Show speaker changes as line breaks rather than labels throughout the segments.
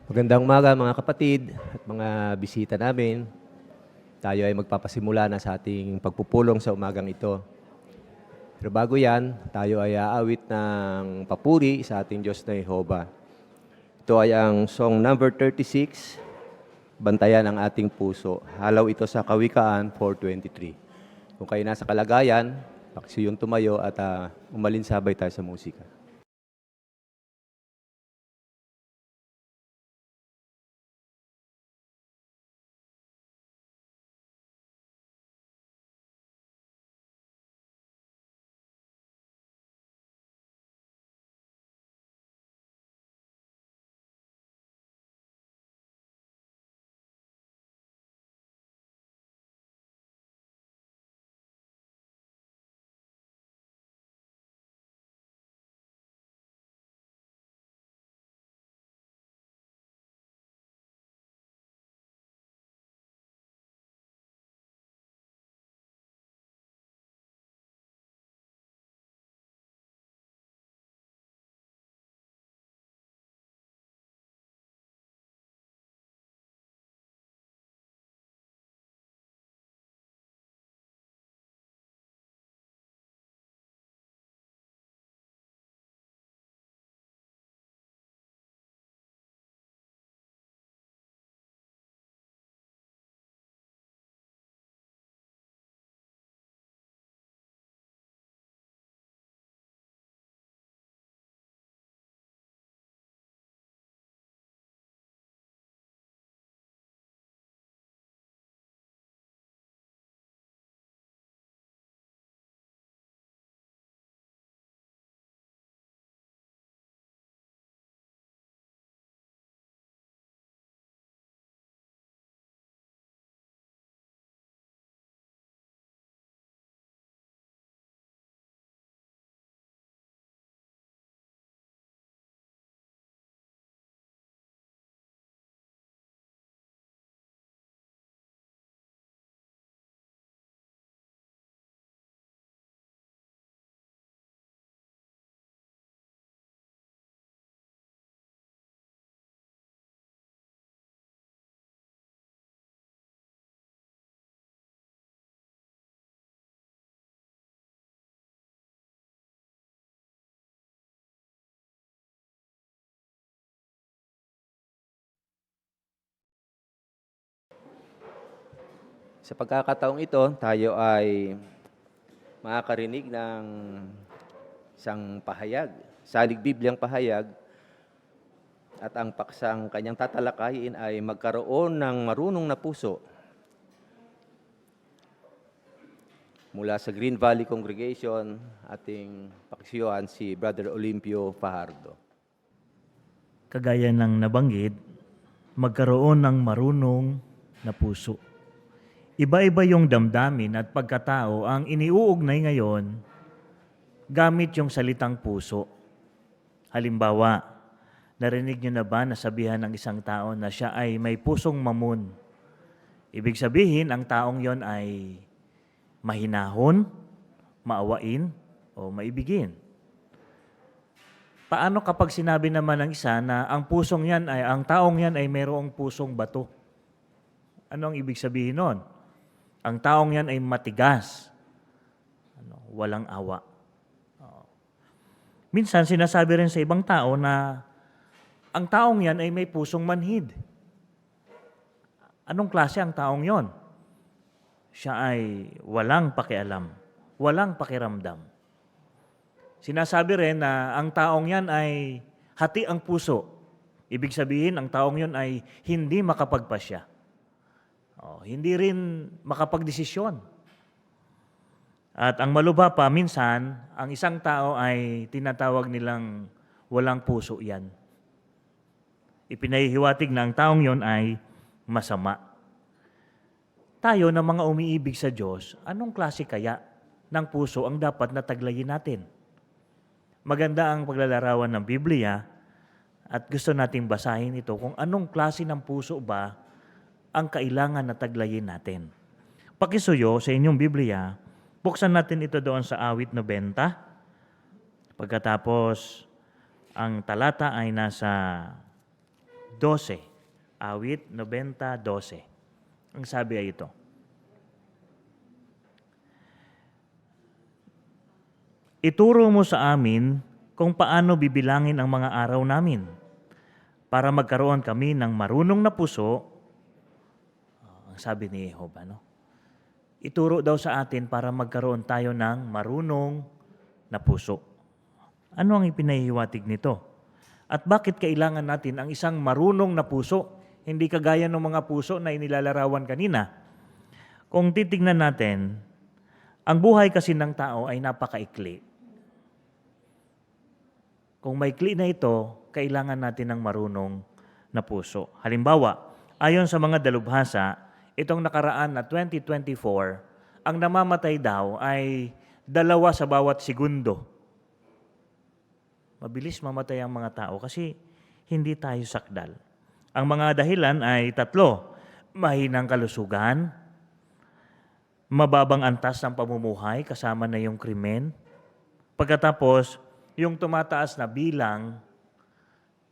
Magandang umaga mga kapatid at mga bisita namin. Tayo ay magpapasimula na sa ating pagpupulong sa umagang ito. Pero bago yan, tayo ay aawit ng papuri sa ating Diyos na Jehovah. Ito ay ang song number 36, Bantayan ang ating puso. Halaw ito sa Kawikaan 4:23. Kung kayo nasa kalagayan, paksiyong tumayo at umalinsabay tayo sa musika. Sa pagkakataong ito, tayo ay makakarinig ng isang pahayag, salig Bibliang pahayag, at ang paksang kanyang tatalakayin ay magkaroon ng marunong na puso. Mula sa Green Valley Congregation, ating paksiyuhan si Brother Olimpio Fajardo.
Kagaya ng nabanggit, magkaroon ng marunong na puso. Iba-iba yung damdamin at pagkatao ang iniuugnay ngayon gamit yung salitang puso. Halimbawa, narinig niyo na ba nasabihan ng isang tao na siya ay may pusong mamon? Ibig sabihin, ang taong yon ay mahinahon, maawain, o maibigin. Paano kapag sinabi naman ng isa na ang taong yan ay mayroong pusong bato? Ano ang ibig sabihin nun? Ang taong yan ay matigas, walang awa. Minsan sinasabi rin sa ibang tao na ang taong yan ay may pusong manhid. Anong klase ang taong yon? Siya ay walang pakialam, walang pakiramdam. Sinasabi rin na ang taong yan ay hati ang puso. Ibig sabihin, ang taong yon ay hindi makapagpasya. Hindi rin makapagdesisyon. At ang malubha pa, minsan, ang isang tao ay tinatawag nilang walang puso yan. Ipinahihiwatig na ang taong yon ay masama. Tayo na mga umiibig sa Diyos, anong klase kaya ng puso ang dapat na taglayin natin? Maganda ang paglalarawan ng Biblia at gusto nating basahin ito kung anong klase ng puso ba ang kailangan na taglayin natin. Pakisuyo sa inyong Biblia, buksan natin ito doon sa awit 90. Pagkatapos, ang talata ay nasa 12. Awit 90:12. Ang sabi ay ito. Ituro mo sa amin kung paano bibilangin ang mga araw namin para magkaroon kami ng marunong na puso. Ang sabi ni Jehovah, no? Ituro daw sa atin para magkaroon tayo ng marunong na puso. Ano ang ipinahihiwatig nito? At bakit kailangan natin ang isang marunong na puso? Hindi kagaya ng mga puso na inilalarawan kanina. Kung titignan natin, ang buhay kasi ng tao ay napakaikli. Kung maikli na ito, kailangan natin ng marunong na puso. Halimbawa, ayon sa mga dalubhasa, itong nakaraan na 2024, ang namamatay daw ay 2 sa bawat segundo. Mabilis mamatay ang mga tao kasi hindi tayo sakdal. Ang mga dahilan ay 3. Mahinang kalusugan, mababang antas ng pamumuhay kasama na yung krimen, pagkatapos yung tumataas na bilang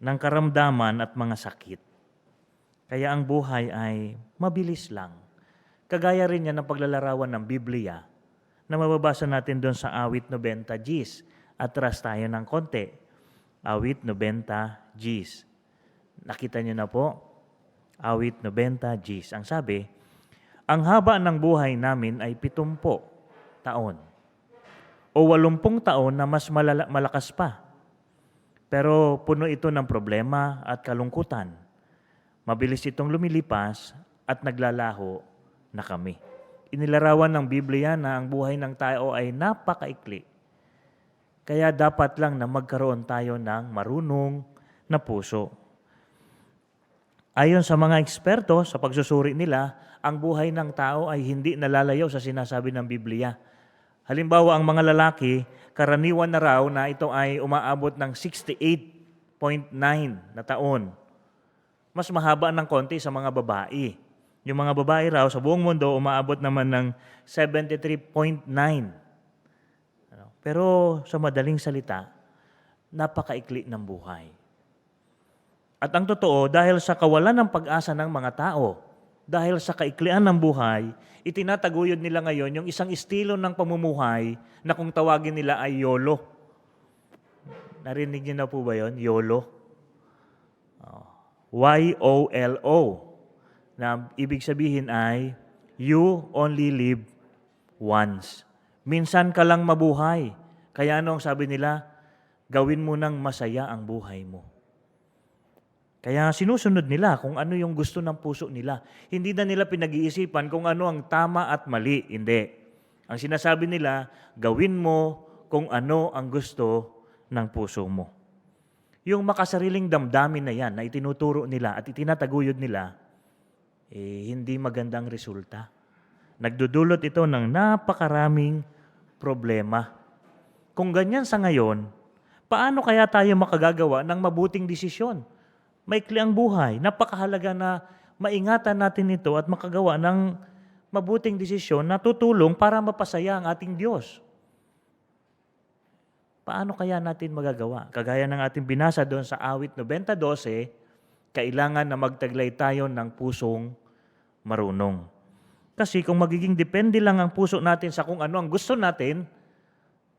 ng karamdaman at mga sakit. Kaya ang buhay ay mabilis lang. Kagaya rin yan ng paglalarawan ng Biblia na mababasa natin doon sa awit 90 Gs. Atras tayo ng konti. Awit 90 Gs. Nakita niyo na po? Awit 90 Gs. Ang sabi, ang haba ng buhay namin ay 70 taon o 80 taon na mas malakas pa. Pero puno ito ng problema at kalungkutan. Mabilis itong lumilipas at naglalaho na kami. Inilarawan ng Biblia na ang buhay ng tao ay napakaikli. Kaya dapat lang na magkaroon tayo ng marunong na puso. Ayon sa mga eksperto, sa pagsusuri nila, ang buhay ng tao ay hindi nalalayo sa sinasabi ng Biblia. Halimbawa, ang mga lalaki, karaniwan na raw na ito ay umaabot ng 68.9 na taon. Mas mahaba ng konti sa mga babae. Yung mga babae raw sa buong mundo umaabot naman ng 73.9. Pero sa madaling salita, napakaikli ng buhay. At ang totoo, dahil sa kawalan ng pag-asa ng mga tao, dahil sa kaiklian ng buhay, itinataguyod nila ngayon yung isang estilo ng pamumuhay na kung tawagin nila ay YOLO. Narinig niyo na po ba yun? YOLO. Y-O-L-O. Na ibig sabihin ay, you only live once. Minsan ka lang mabuhay. Kaya ano ang sabi nila? Gawin mo nang masaya ang buhay mo. Kaya sinusunod nila kung ano yung gusto ng puso nila. Hindi na nila pinag-iisipan kung ano ang tama at mali. Hindi. Ang sinasabi nila, gawin mo kung ano ang gusto ng puso mo. Yung makasariling damdamin na yan na itinuturo nila at itinataguyod nila, hindi magandang resulta. Nagdudulot ito ng napakaraming problema. Kung ganyan sa ngayon, paano kaya tayo makagagawa ng mabuting desisyon? Maikli ang buhay. Napakahalaga na maingatan natin ito at makagawa ng mabuting desisyon na tutulong para mapasaya ang ating Diyos. Paano kaya natin magagawa? Kagaya ng ating binasa doon sa awit 90:12, kailangan na magtaglay tayo ng pusong marunong. Kasi kung magiging depende lang ang puso natin sa kung ano ang gusto natin,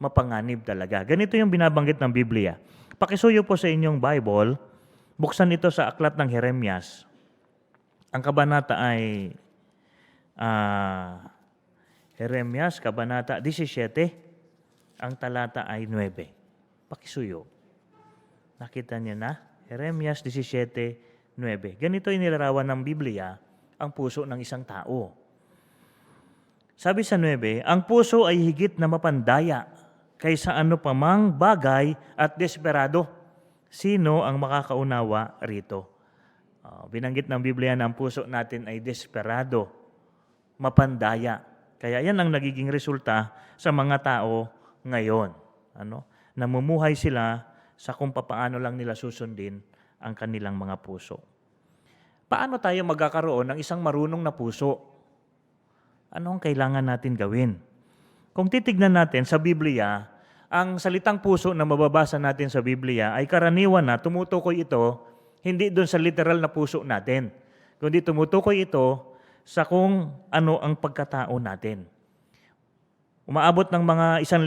mapanganib talaga. Ganito yung binabanggit ng Biblia. Pakisuyo po sa inyong Bible. Buksan ito sa aklat ng Jeremias. Ang kabanata ay Jeremias, kabanata 17. Ang talata ay 9. Pakisuyo. Nakita niyo na? Jeremias 17:9. Ganito inilarawan ng Biblia ang puso ng isang tao. Sabi sa 9, ang puso ay higit na mapandaya kaysa ano pa mang bagay at desperado. Sino ang makakaunawa rito? Binanggit ng Biblia na ang puso natin ay desperado, mapandaya. Kaya yan ang nagiging resulta sa mga tao ngayon. Namumuhay sila sa kung paano lang nila susundin ang kanilang mga puso. Paano tayo magkakaroon ng isang marunong na puso? Ano ang kailangan natin gawin? Kung titignan natin sa Biblia, ang salitang puso na mababasa natin sa Biblia ay karaniwan na tumutukoy ito Hindi doon sa literal na puso natin, kundi tumutukoy ito sa kung ano ang pagkatao natin. Umaabot ng mga 1,000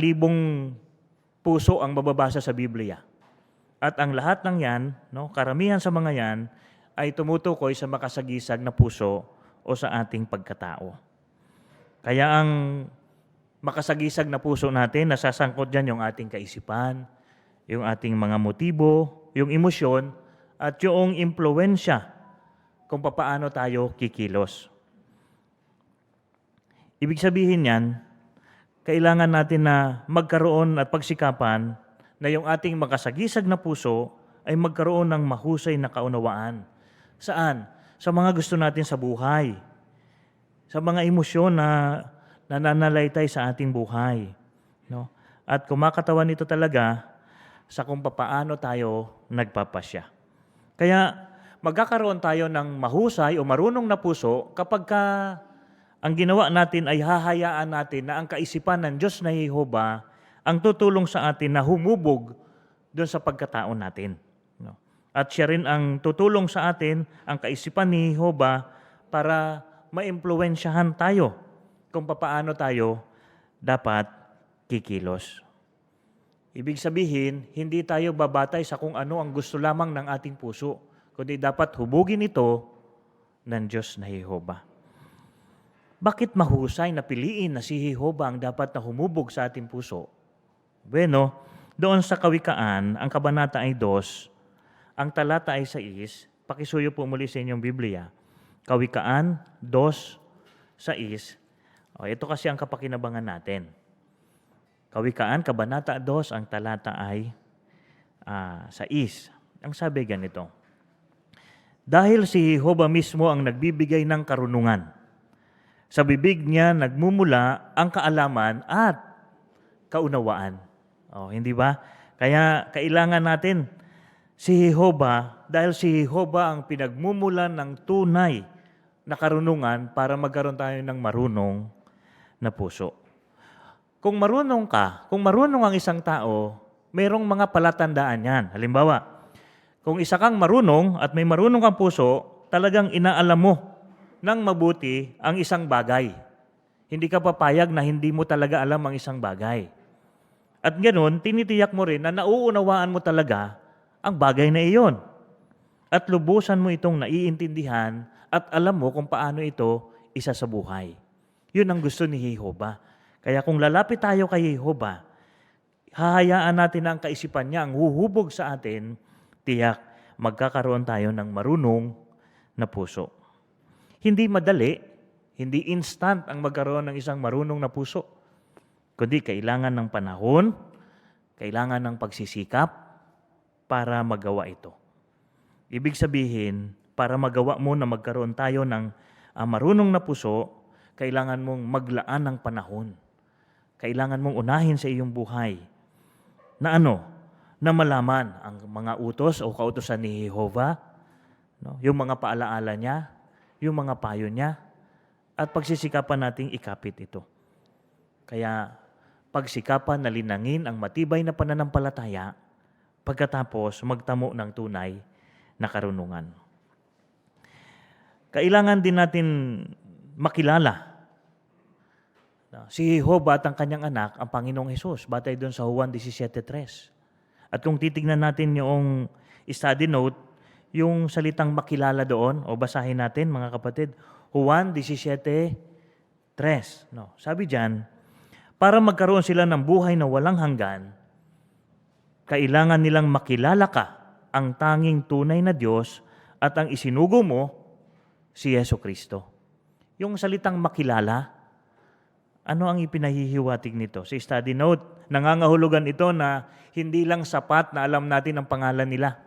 puso ang mababasa sa Biblia. At ang lahat ng yan, no, karamihan sa mga yan, ay tumutukoy sa makasagisag na puso o sa ating pagkatao. Kaya ang makasagisag na puso natin, nasasangkot dyan yung ating kaisipan, yung ating mga motibo, yung emosyon, at yung impluensya kung paano tayo kikilos. Ibig sabihin yan, kailangan natin na magkaroon at pagsikapan na yung ating makasagisag na puso ay magkaroon ng mahusay na kaunawaan. Saan? Sa mga gusto natin sa buhay. Sa mga emosyon na nananalaytay sa ating buhay. No? At kumakatawan ito talaga sa kung paano tayo nagpapasya. Kaya magkakaroon tayo ng mahusay o marunong na puso kapag ang ginawa natin ay hahayaan natin na ang kaisipan ng Diyos na Jehova ang tutulong sa atin na humubog doon sa pagkatao natin. No? At siya rin ang tutulong sa atin, ang kaisipan ni Jehova, para maimpluwensyahan tayo kung paano tayo dapat kikilos. Ibig sabihin, hindi tayo babatay sa kung ano ang gusto lamang ng ating puso, kundi dapat hubugin ito ng Diyos na Jehova. Bakit mahusay na piliin na si Jehova ang dapat na humubog sa ating puso? Bueno, doon sa Kawikaan, ang kabanata ay 2, ang talata ay 6, pakisuyo po muli sa inyong Biblia. Kawikaan 2:6. Ito kasi ang kapakinabangan natin. Kawikaan, kabanata 2, ang talata ay 6. Ang sabi ganito, dahil si Jehova mismo ang nagbibigay ng karunungan, sa bibig niya nagmumula ang kaalaman at kaunawaan. Hindi ba? Kaya kailangan natin si Jehova, dahil si Jehova ang pinagmumulan ng tunay na karunungan para magkaroon tayo ng marunong na puso. Kung marunong ang isang tao, mayroong mga palatandaan yan. Halimbawa, kung isa kang marunong at may marunong kang puso, talagang inaalam mo ng mabuti ang isang bagay. Hindi ka papayag na hindi mo talaga alam ang isang bagay. At ganoon, tinitiyak mo rin na nauunawaan mo talaga ang bagay na iyon. At lubusan mo itong naiintindihan at alam mo kung paano ito isa sa buhay. Yun ang gusto ni Jehova. Kaya kung lalapit tayo kay Jehova, hahayaan natin na ang kaisipan niya ang huhubog sa atin, tiyak magkakaroon tayo ng marunong na puso. Hindi madali, hindi instant ang magkaroon ng isang marunong na puso, kundi kailangan ng panahon, kailangan ng pagsisikap para magawa ito. Ibig sabihin, para magawa mo na magkaroon tayo ng marunong na puso, kailangan mong maglaan ng panahon. Kailangan mong unahin sa iyong buhay na na malaman ang mga utos o kautusan ni Jehova, yung mga paalaala niya, yung mga payo niya, at pagsisikapan nating ikapit ito. Kaya pagsikapan na linangin ang matibay na pananampalataya, pagkatapos magtamo ng tunay na karunungan. Kailangan din natin makilala si Jehova at ang kanyang anak, ang Panginoong Hesus, batay doon sa Juan 17:3. At kung titignan natin yung study note, yung salitang makilala doon, o basahin natin mga kapatid, Juan 17:3. Sabi diyan, para magkaroon sila ng buhay na walang hanggan, kailangan nilang makilala ka, ang tanging tunay na Diyos, at ang isinugo mo, si Jesucristo. Yung salitang makilala, ano ang ipinahihiwatig nito? Sa study note, nangangahulugan ito na hindi lang sapat na alam natin ang pangalan nila.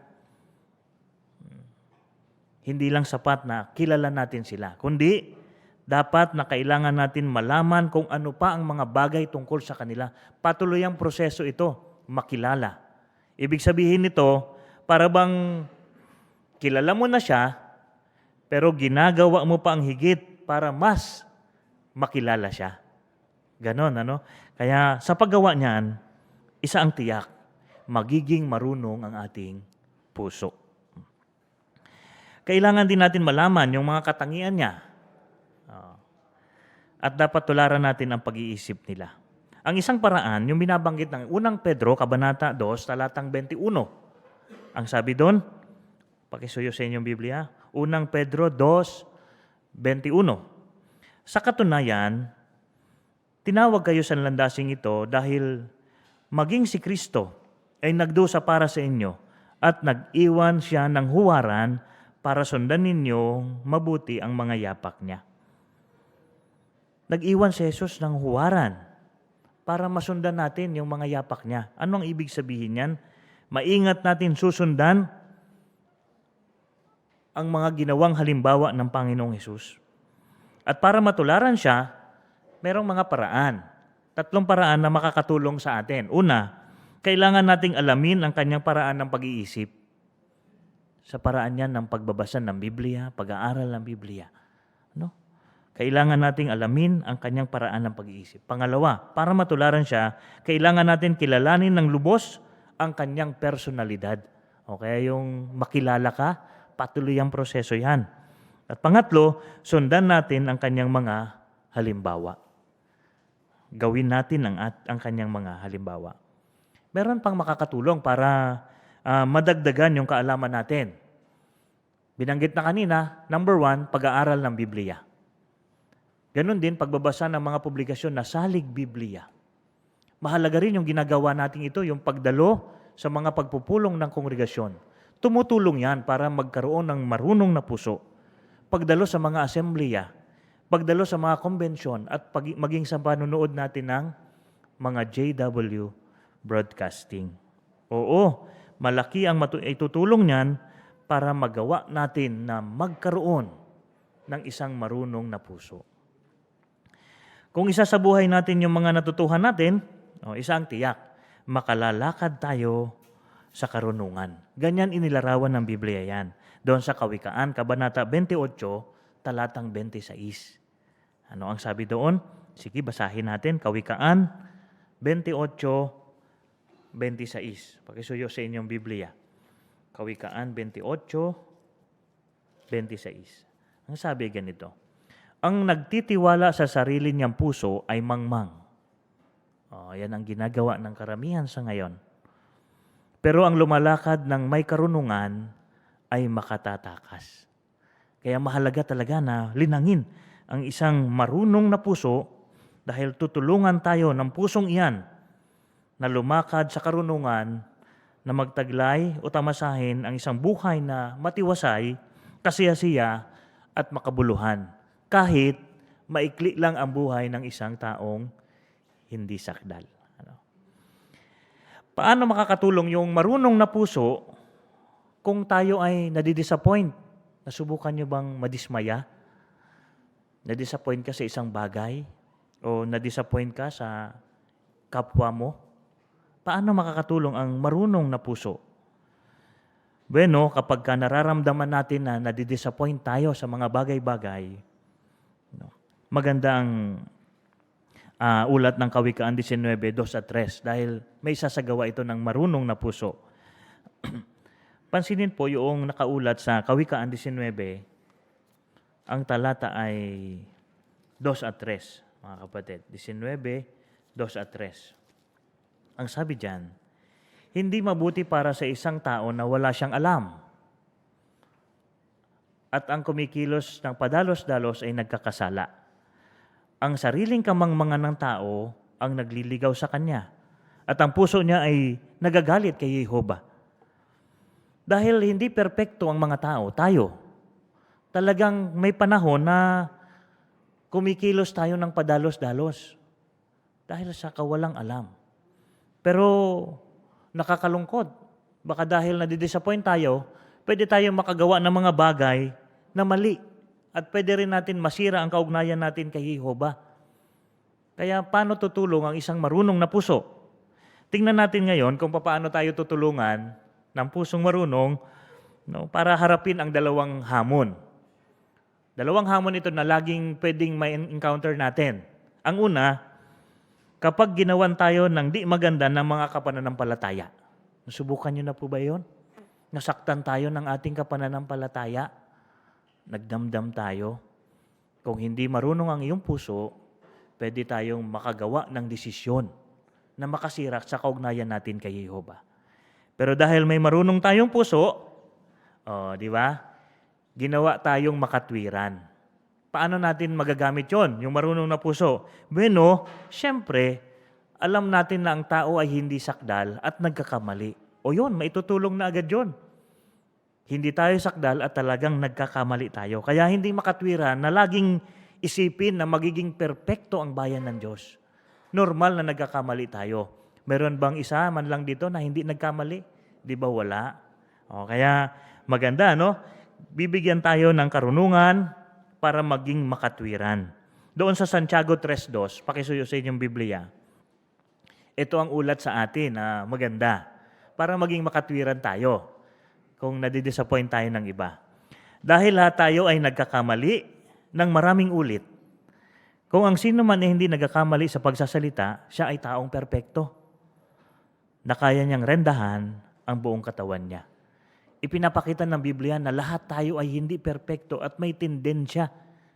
Hindi lang sapat na kilala natin sila, kundi dapat na kailangan natin malaman kung ano pa ang mga bagay tungkol sa kanila. Patuloy ang proseso ito, makilala. Ibig sabihin nito, para bang kilala mo na siya, pero ginagawa mo pa ang higit para mas makilala siya. Ganon, Kaya sa paggawa niyan, isa ang tiyak, magiging marunong ang ating puso. Kailangan din natin malaman yung mga katangian niya. At dapat tularan natin ang pag-iisip nila. Ang isang paraan, yung binabanggit ng unang Pedro, Kabanata 2, talatang 21. Ang sabi doon, pakisuyo sa inyong Biblia, unang Pedro 2:21. Sa katunayan, tinawag kayo sa landasing ito dahil maging si Kristo ay nagdusa para sa inyo at nag-iwan siya ng huwaran para sundan ninyong mabuti ang mga yapak niya. Nag-iwan si Jesus ng huwaran para masundan natin yung mga yapak niya. Ano ang ibig sabihin yan? Maingat natin susundan ang mga ginawang halimbawa ng Panginoong Jesus. At para matularan siya, merong mga paraan. 3 paraan na makakatulong sa atin. Una, kailangan nating alamin ang kanyang paraan ng pag-iisip. Sa paraan yan ng pagbabasa ng Biblia, pag-aaral ng Biblia. Ano? Kailangan nating alamin ang kanyang paraan ng pag-iisip. Pangalawa, para matularan siya, kailangan natin kilalanin ng lubos ang kanyang personalidad. O kaya yung makilala ka, patuloy ang proseso yan. At pangatlo, sundan natin ang kanyang mga halimbawa. Gawin natin ang kanyang mga halimbawa. Meron pang makakatulong para madagdagan yung kaalaman natin. Binanggit na kanina, number 1, pag-aaral ng Biblia. Ganon din pagbabasa ng mga publikasyon na salig Biblia. Mahalaga rin yung ginagawa natin ito, yung pagdalo sa mga pagpupulong ng kongregasyon. Tumutulong yan para magkaroon ng marunong na puso. Pagdalo sa mga asembleya, pagdalo sa mga konbensyon at maging sa panunood natin ng mga JW broadcasting. Oo, malaki ang itutulong niyan para magawa natin na magkaroon ng isang marunong na puso. Kung isa sa buhay natin yung mga natutuhan natin, isa ang tiyak, makalalakad tayo sa karunungan. Ganyan inilarawan ng Biblia yan. Doon sa Kawikaan, Kabanata 28, talatang 26. Ano ang sabi doon? Sige, basahin natin. Kawikaan 28:26. Pakisuyo sa inyong Biblia. Kawikaan 28:26. Ang sabi ganito, ang nagtitiwala sa sarili niyang puso ay mangmang. Yan ang ginagawa ng karamihan sa ngayon. Pero ang lumalakad ng may karunungan ay makatatakas. Kaya mahalaga talaga na linangin ang isang marunong na puso dahil tutulungan tayo ng pusong iyan na lumakad sa karunungan na magtaglay o tamasahin ang isang buhay na matiwasay, kasiyasiya at makabuluhan. Kahit maikli lang ang buhay ng isang taong hindi sakdal. Paano makakatulong yung marunong na puso kung tayo ay nadidisappoint? Nasubukan nyo bang madismaya? Nadisappoint ka sa isang bagay? O nadisappoint ka sa kapwa mo? Paano makakatulong ang marunong na puso? Bueno, kapag nararamdaman natin na nadidisappoint tayo sa mga bagay-bagay, maganda ang ulat ng Kawikaan 19:2-3 dahil may sasagawa ito ng marunong na puso. Pansinin po yung nakaulat sa Kawikaan 19, ang talata ay 2-3, mga kapatid. 19:2-3. Ang sabi diyan, hindi mabuti para sa isang tao na wala siyang alam. At ang kumikilos ng padalos-dalos ay nagkakasala. Ang sariling kamangmangan ng tao ang nagliligaw sa kanya. At ang puso niya ay nagagalit kay Jehovah. Dahil hindi perpekto ang mga tao, tayo. Talagang may panahon na kumikilos tayo ng padalos-dalos. Dahil sa kawalang alam. Pero nakakalungkot. Baka dahil nadidisappoint tayo, pwede tayong makagawa ng mga bagay na mali. At pwede rin natin masira ang kaugnayan natin kay Jehovah. Kaya paano tutulong ang isang marunong na puso? Tingnan natin ngayon kung paano tayo tutulungan ng pusong marunong para harapin ang dalawang hamon. Dalawang hamon ito na laging pwedeng may encounter natin. Ang una, kapag ginawan tayo ng di maganda ng mga kapananampalataya. Nasubukan niyo na po ba yun? Nasaktan tayo ng ating kapananampalataya. nagdamdam tayo. Kung hindi marunong ang iyong puso, pwede tayong makagawa ng desisyon na makasira sa kaugnayan natin kay Jehovah. Pero dahil may marunong tayong puso, di ba? Ginawa tayong makatwiran. Paano natin magagamit yon, yung marunong na puso? Bueno, syempre, alam natin na ang tao ay hindi sakdal at nagkakamali. O yun, maitutulong na agad yun. Hindi tayo sakdal at talagang nagkakamali tayo. Kaya hindi makatwiran na laging isipin na magiging perpekto ang bayan ng Diyos. Normal na nagkakamali tayo. Meron bang isa man lang dito na hindi nagkamali? Di ba wala? Kaya maganda, no? Bibigyan tayo ng karunungan para maging makatwiran. Doon sa Santiago 3:2, pakisuyo sa inyong Biblia, ito ang ulat sa atin na maganda para maging makatwiran tayo kung nadidisappoint tayo ng iba. Dahil lahat tayo ay nagkakamali ng maraming ulit. Kung ang sino man ay hindi nagkakamali sa pagsasalita, siya ay taong perpekto na kaya niyang rendahan ang buong katawan niya. Ipinapakita ng Biblia na lahat tayo ay hindi perpekto at may tendensya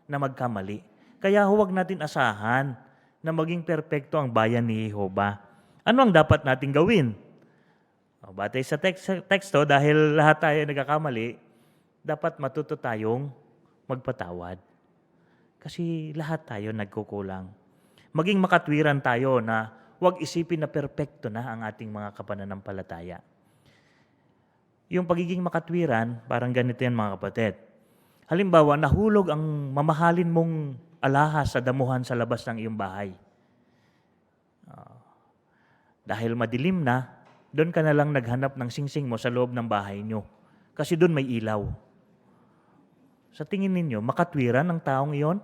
na magkamali. Kaya huwag natin asahan na maging perpekto ang bayan ni Jehovah. Ano ang dapat nating gawin? Batay sa teksto, dahil lahat tayo ay nagkakamali, dapat matuto tayong magpatawad. Kasi lahat tayo nagkukulang. Maging makatwiran tayo na huwag isipin na perpekto na ang ating mga kapananampalataya. Yung pagiging makatwiran, parang ganito yan mga kapatid. Halimbawa, nahulog ang mamahalin mong alahas sa damuhan sa labas ng iyong bahay. Dahil madilim na, doon ka na lang naghanap ng singsing mo sa loob ng bahay nyo. Kasi doon may ilaw. Sa tingin ninyo, makatwiran ang taong iyon?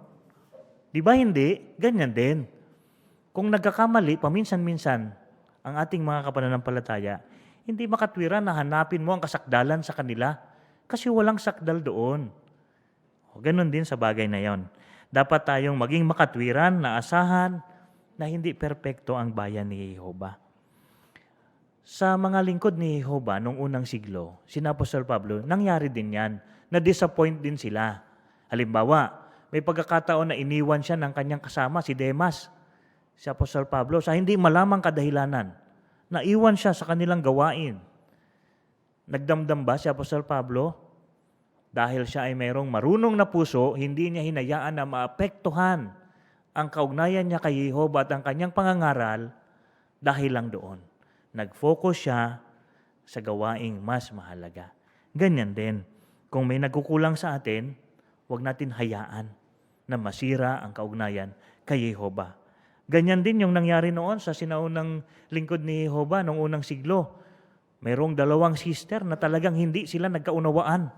Di ba hindi? Ganyan din. Kung nagkakamali, paminsan-minsan, ang ating mga kapananampalataya, hindi makatwiran na hanapin mo ang kasakdalan sa kanila kasi walang sakdal doon. Ganon din sa bagay na yon. Dapat tayong maging makatwiran na asahan na hindi perpekto ang bayan ni Jehovah. Sa mga lingkod ni Jehovah noong unang siglo, sina Apostol Pablo, nangyari din yan. Na-disappoint din sila. Halimbawa, may pagkakataon na iniwan siya ng kanyang kasama, si Demas, si Apostol Pablo, sa hindi malamang kadahilanan. Naiwan siya sa kanilang gawain. Nagdamdam ba si Apostol Pablo? Dahil siya ay mayroong marunong na puso, hindi niya hinayaan na maapektuhan ang kaugnayan niya kay Jehovah at ang kanyang pangangaral dahil lang doon. Nag-focus siya sa gawaing mas mahalaga. Ganyan din. Kung may nagkukulang sa atin, huwag natin hayaan na masira ang kaugnayan kay Jehovah. Ganyan din yung nangyari noon sa sinaunang lingkod ni Jehovah noong unang siglo. Mayroong 2 sister na talagang hindi sila nagkaunawaan.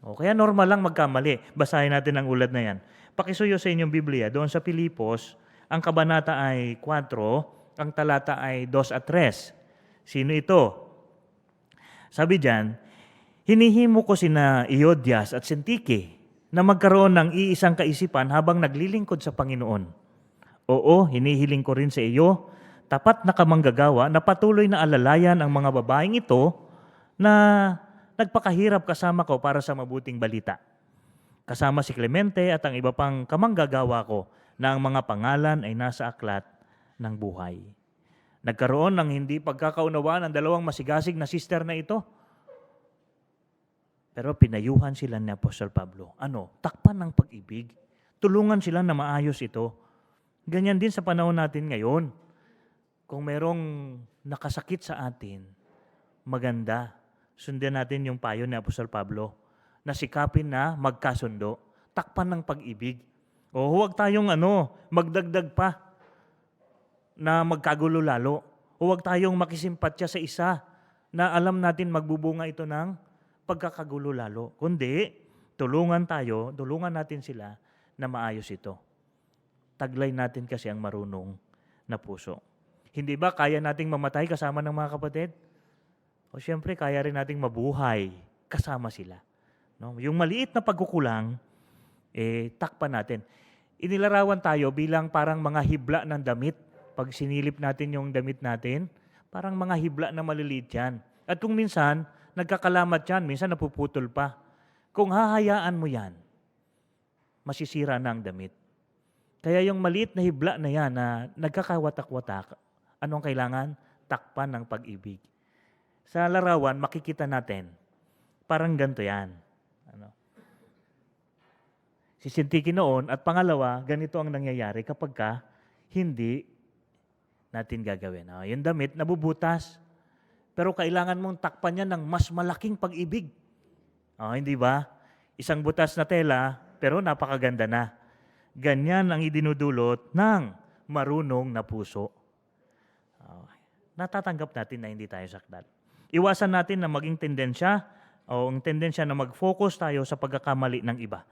Kaya normal lang magkamali. Basahin natin ang ulat na yan. Pakisuyo sa inyong Biblia, doon sa Pilipos, ang kabanata ay 4, ang talata ay 2 at 3. Sino ito? Sabi diyan, hinihimo ko sina Eodias at Sintike na magkaroon ng iisang kaisipan habang naglilingkod sa Panginoon. Oo, hinihiling ko rin sa iyo, tapat na kamanggagawa na patuloy na alalayan ang mga babaeng ito na nagpakahirap kasama ko para sa mabuting balita. Kasama si Clemente at ang iba pang kamanggagawa ko na ang mga pangalan ay nasa aklat ng buhay. Nagkaroon ng hindi pagkakaunawaan ang 2 masigasig na sister na ito. Pero pinayuhan sila ni Apostol Pablo. Takpan ng pag-ibig. Tulungan sila na maayos ito. Ganyan din sa panahon natin ngayon. Kung merong nakasakit sa atin, maganda. Sundan natin yung payo ni Apostol Pablo na sikapin na magkasundo. Takpan ng pag-ibig. Huwag tayong magdagdag pa na magkagulo lalo. Huwag tayong makisimpatya sa isa na alam natin magbubunga ito ng pagkakagulo lalo. Kundi, tulungan natin sila na maayos ito. Taglay natin kasi ang marunong na puso. Hindi ba kaya nating mamatay kasama ng mga kapatid? O siyempre, kaya rin nating mabuhay kasama sila. No? Yung maliit na pagkukulang, takpan natin. Inilarawan tayo bilang parang mga hibla ng damit. Pag sinilip natin yung damit natin, parang mga hibla na maliliit yan. At kung minsan, nagkakalamat yan, minsan napuputol pa. Kung hahayaan mo yan, masisira na ang damit. Kaya yung maliit na hibla na yan na nagkakawatak-watak, anong kailangan? Takpan ng pag-ibig. Sa larawan, makikita natin, parang ganito yan. Ano? Sisintikin noon, at pangalawa, ganito ang nangyayari kapag ka hindi natin gagawin. Yung damit, nabubutas. Pero kailangan mong takpan yan ng mas malaking pag-ibig. Hindi ba? Isang butas na tela, pero napakaganda na. Ganyan ang idinudulot ng marunong na puso. Natatanggap natin na hindi tayo sakdal. Iwasan natin na maging tendensya o ang tendensya na mag-focus tayo sa pagkakamali ng iba.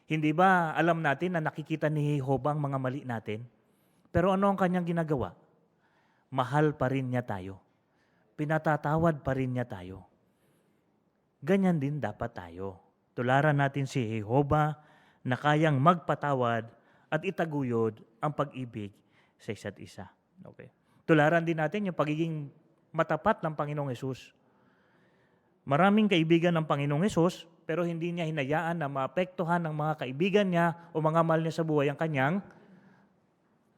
Hindi ba alam natin na nakikita ni Jehovah ang mga mali natin? Pero ano ang kanyang ginagawa? Mahal pa rin niya tayo. Pinatatawad pa rin niya tayo. Ganyan din dapat tayo. Tularan natin si Jehovah na kayang magpatawad at itaguyod ang pag-ibig sa isa't isa. Okay. Tularan din natin yung pagiging matapat ng Panginoong Hesus. Maraming kaibigan ng Panginoong Hesus, pero hindi niya hinayaan na maapektuhan ng mga kaibigan niya o mga mahal niya sa buhay ang kanyang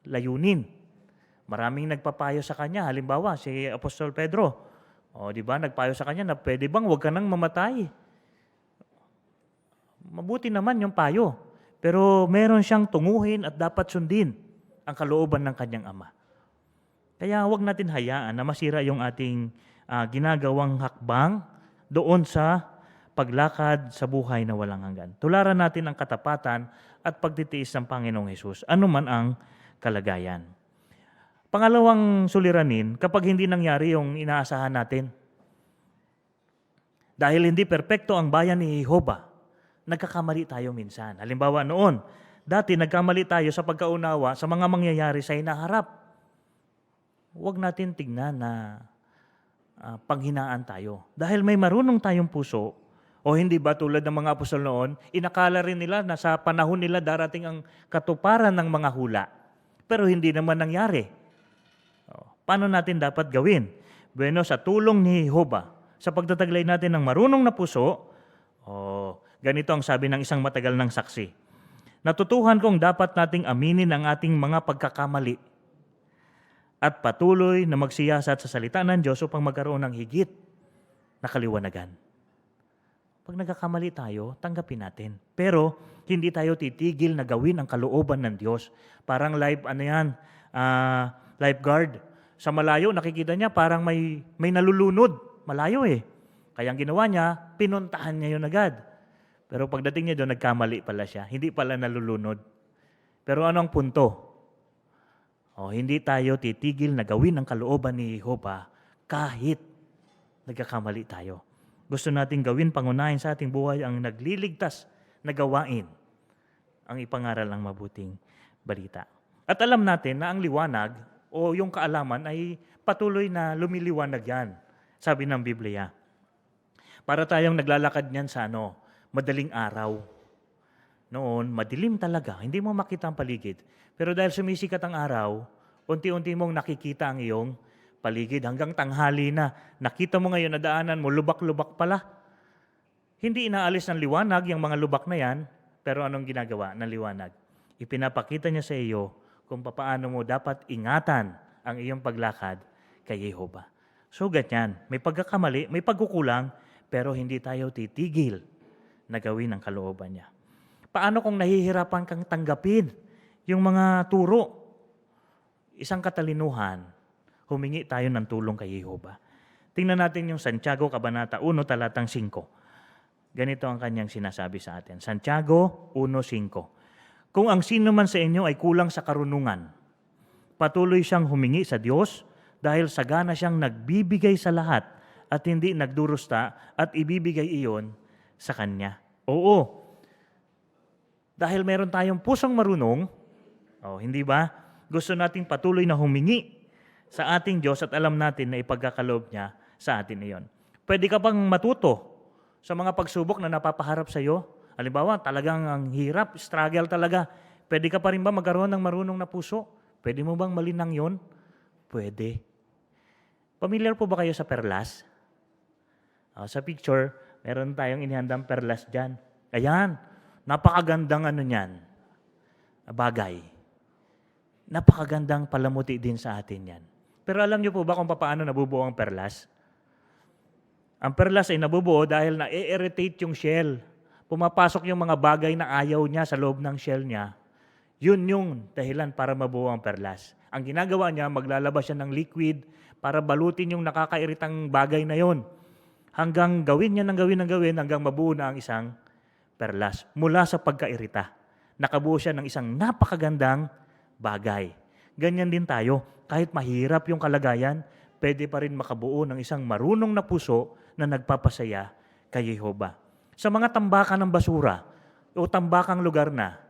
layunin. Maraming nagpapayo sa kanya. Halimbawa, si Apostol Pedro. Di ba? Nagpayo sa kanya na pwede bang huwag ka nang mamatay. Mabuti naman yung payo. Pero meron siyang tunguhin at dapat sundin ang kalooban ng kanyang ama. Kaya huwag natin hayaan na masira yung ating ginagawang hakbang doon sa paglakad sa buhay na walang hanggan. Tularan natin ang katapatan at pagtitiis ng Panginoong Hesus, anuman ang kalagayan. Pangalawang suliranin, kapag hindi nangyari yung inaasahan natin. Dahil hindi perpekto ang bayan ni Jehovah, nagkakamali tayo minsan. Halimbawa noon, dati nagkamali tayo sa pagkaunawa sa mga mangyayari sa hinaharap. Huwag natin tignan na panghinaan tayo. Dahil may marunong tayong puso, o hindi ba tulad ng mga apostol noon, inakala rin nila na sa panahon nila darating ang katuparan ng mga hula. Pero hindi naman nangyari. Paano natin dapat gawin? Bueno, sa tulong ni Jehovah, sa pagtataglay natin ng marunong na puso, ganito ang sabi ng isang matagal ng saksi. Natutuhan kong dapat nating aminin ang ating mga pagkakamali at patuloy na magsiyasat sa salita ng Diyos upang magkaroon ng higit na kaliwanagan. Pag nagkakamali tayo, tanggapin natin. Pero hindi tayo titigil na gawin ang kalooban ng Diyos. Parang lifeguard. Sa malayo, nakikita niya parang may nalulunod. Malayo eh. Kaya ang ginawa niya, pinuntahan niya yun agad. Pero pagdating niya doon, nagkamali pala siya. Hindi pala nalulunod. Pero ano ang punto? Hindi tayo titigil na gawin ang kalooban ni Jehovah kahit nagkakamali tayo. Gusto nating gawin pangunahin sa ating buhay ang nagliligtas na gawain, ang ipangaral ng mabuting balita. At alam natin na ang liwanag o yung kaalaman ay patuloy na lumiliwanag yan, sabi ng Biblia. Para tayong naglalakad niyan sa madaling araw. Noon, madilim talaga, hindi mo makita ang paligid. Pero dahil sumisikat ang araw, unti-unti mong nakikita ang iyong paligid hanggang tanghali na. Nakita mo ngayon na daanan mo, lubak-lubak pala. Hindi inaalis ng liwanag yung mga lubak na yan, pero anong ginagawa ng liwanag? Ipinapakita niya sa iyo kung paano mo dapat ingatan ang iyong paglakad kay Jehovah. So ganyan, may pagkakamali, may pagkukulang, pero hindi tayo titigil na gawin ang kalooban niya. Paano kung nahihirapan kang tanggapin yung mga turo? Isang katalinuhan, humingi tayo ng tulong kay Jehovah. Tingnan natin yung Santiago, Kabanata 1, talatang 5. Ganito ang kanyang sinasabi sa atin. Santiago 1:5. Kung ang sino man sa inyo ay kulang sa karunungan, patuloy siyang humingi sa Diyos dahil sagana siyang nagbibigay sa lahat at hindi nagdurusta at ibibigay iyon sa Kanya. Oo. Dahil meron tayong pusong marunong, hindi ba? Gusto nating patuloy na humingi sa ating Diyos at alam natin na ipagkakaloob niya sa atin iyon. Pwede ka pang matuto sa mga pagsubok na napapaharap sa iyo. Halimbawa, talagang ang hirap, struggle talaga. Pwede ka pa rin ba magkaroon ng marunong na puso? Pwede mo bang malinang yon? Pwede. Familiar po ba kayo sa perlas? Sa picture, meron tayong inihandang perlas dyan. Ayan. Napakagandang ano niyan, bagay. Napakagandang palamuti din sa atin yan. Pero alam niyo po ba kung paano nabubuo ang perlas? Ang perlas ay nabubuo dahil na-irritate yung shell. Pumapasok yung mga bagay na ayaw niya sa loob ng shell niya. Yun yung dahilan para mabuo ang perlas. Ang ginagawa niya, maglalabas siya ng liquid para balutin yung nakakairitang bagay na yon. Hanggang gawin niya ng gawin hanggang mabuo na ang isang perlas. Mula sa pagkairita, nakabuo siya ng isang napakagandang bagay. Ganyan din tayo. Kahit mahirap yung kalagayan, pwede pa rin makabuo ng isang marunong na puso na nagpapasaya kay Jehovah. Sa mga tambakan ng basura o tambakang lugar na,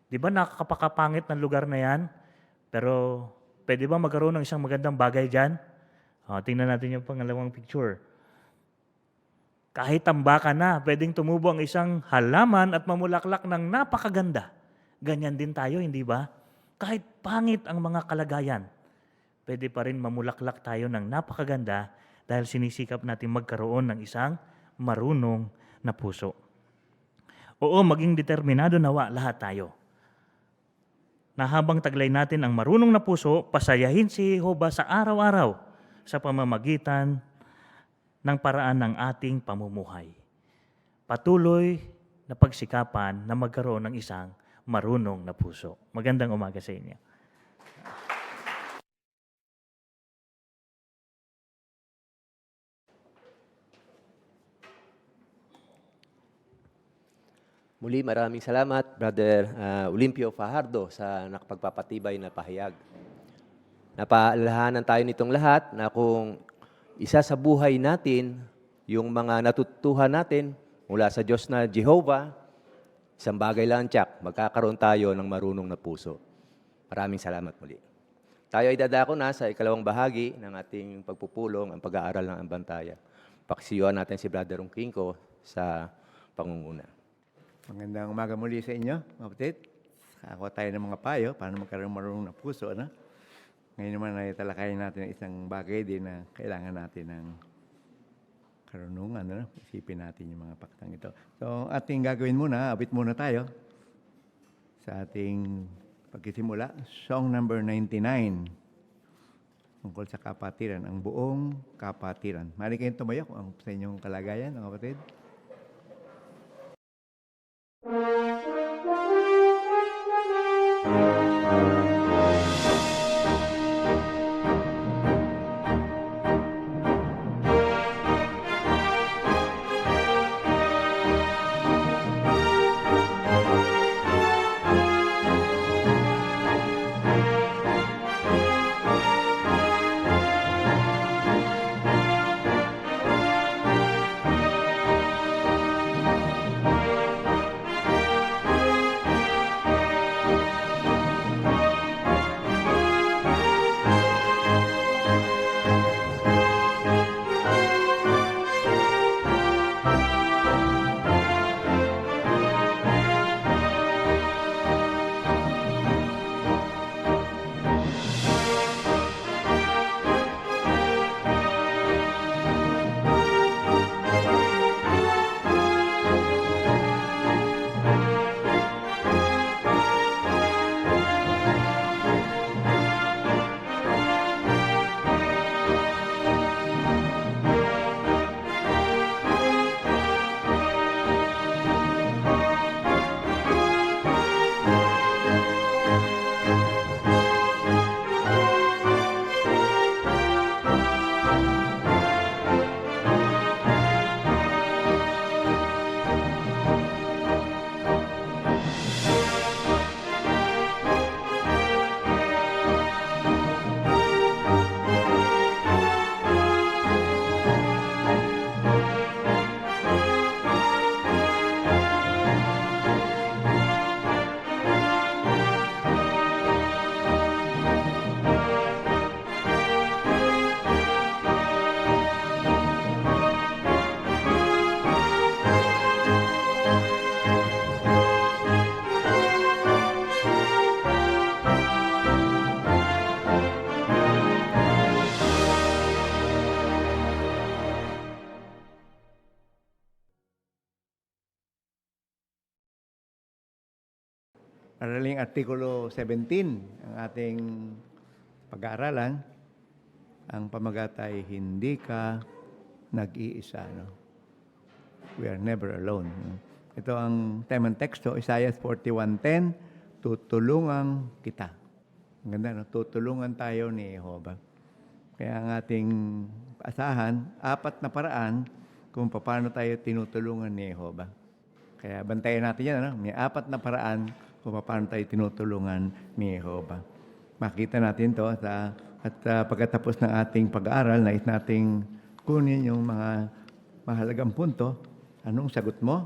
di ba nakakapakapangit ng lugar na yan? Pero pwede ba magkaroon ng isang magandang bagay dyan? Tingnan natin yung pangalawang picture. Kahit tambakan na, pwedeng tumubo ang isang halaman at mamulaklak ng napakaganda. Ganyan din tayo, hindi ba? Kahit pangit ang mga kalagayan, pwede pa rin mamulaklak tayo ng napakaganda dahil sinisikap natin magkaroon ng isang marunong na puso. Oo, maging determinado nawa lahat tayo. Na habang taglay natin ang marunong na puso, pasayahin si Jehovah sa araw-araw sa pamamagitan ng paraan ng ating pamumuhay. Patuloy na pagsikapan na magkaroon ng isang marunong na puso. Magandang umaga sa inyo.
Muli, maraming salamat, Brother Olimpio Fajardo, sa nakapagpapatibay na pahayag. Napaalalahanan tayo nitong lahat na kung isa sa buhay natin, yung mga natutuhan natin mula sa Diyos na Jehovah, isang bagay lang tiyak, magkakaroon tayo ng marunong na puso. Maraming salamat muli. Tayo ay dadako na sa ikalawang bahagi ng ating pagpupulong, ang pag-aaral ng Ambantaya. Paksiyuan natin si Brother Ungkingko sa pangunguna.
Magandang umaga muli sa inyo, mga kapatid. Ako tayo ng mga payo para magkaroon marunong na puso. Ano? Ngayon naman ay talakayin natin isang bagay din na kailangan natin ng karunungan. Ano? Isipin natin yung mga paktang ito. So, ating gagawin muna, abit muna tayo sa ating pagsisimula. Song number 99. Tungkol sa kapatiran, ang buong kapatiran. Mali kayong tumayo kung sa inyong kalagayan, mga kapatid. araling Artikulo 17 ang ating pag-aaralan. Ang pamagat ay hindi ka nag-iisa. No? We are never alone. No? Ito ang temang teksto, Isaiah 41:10, tutulungan kita. Ang ganda, no? Tutulungan tayo ni Jehovah. Kaya ang ating asahan, 4 na paraan kung paano tayo tinutulungan ni Jehovah. Kaya bantayan natin yan. Ano? May 4 na paraan kung paano tayo tinutulungan ni Jehovah. Makita natin to at pagkatapos ng ating pag-aaral, nais nating kunin yung mga mahalagang punto. Anong sagot mo?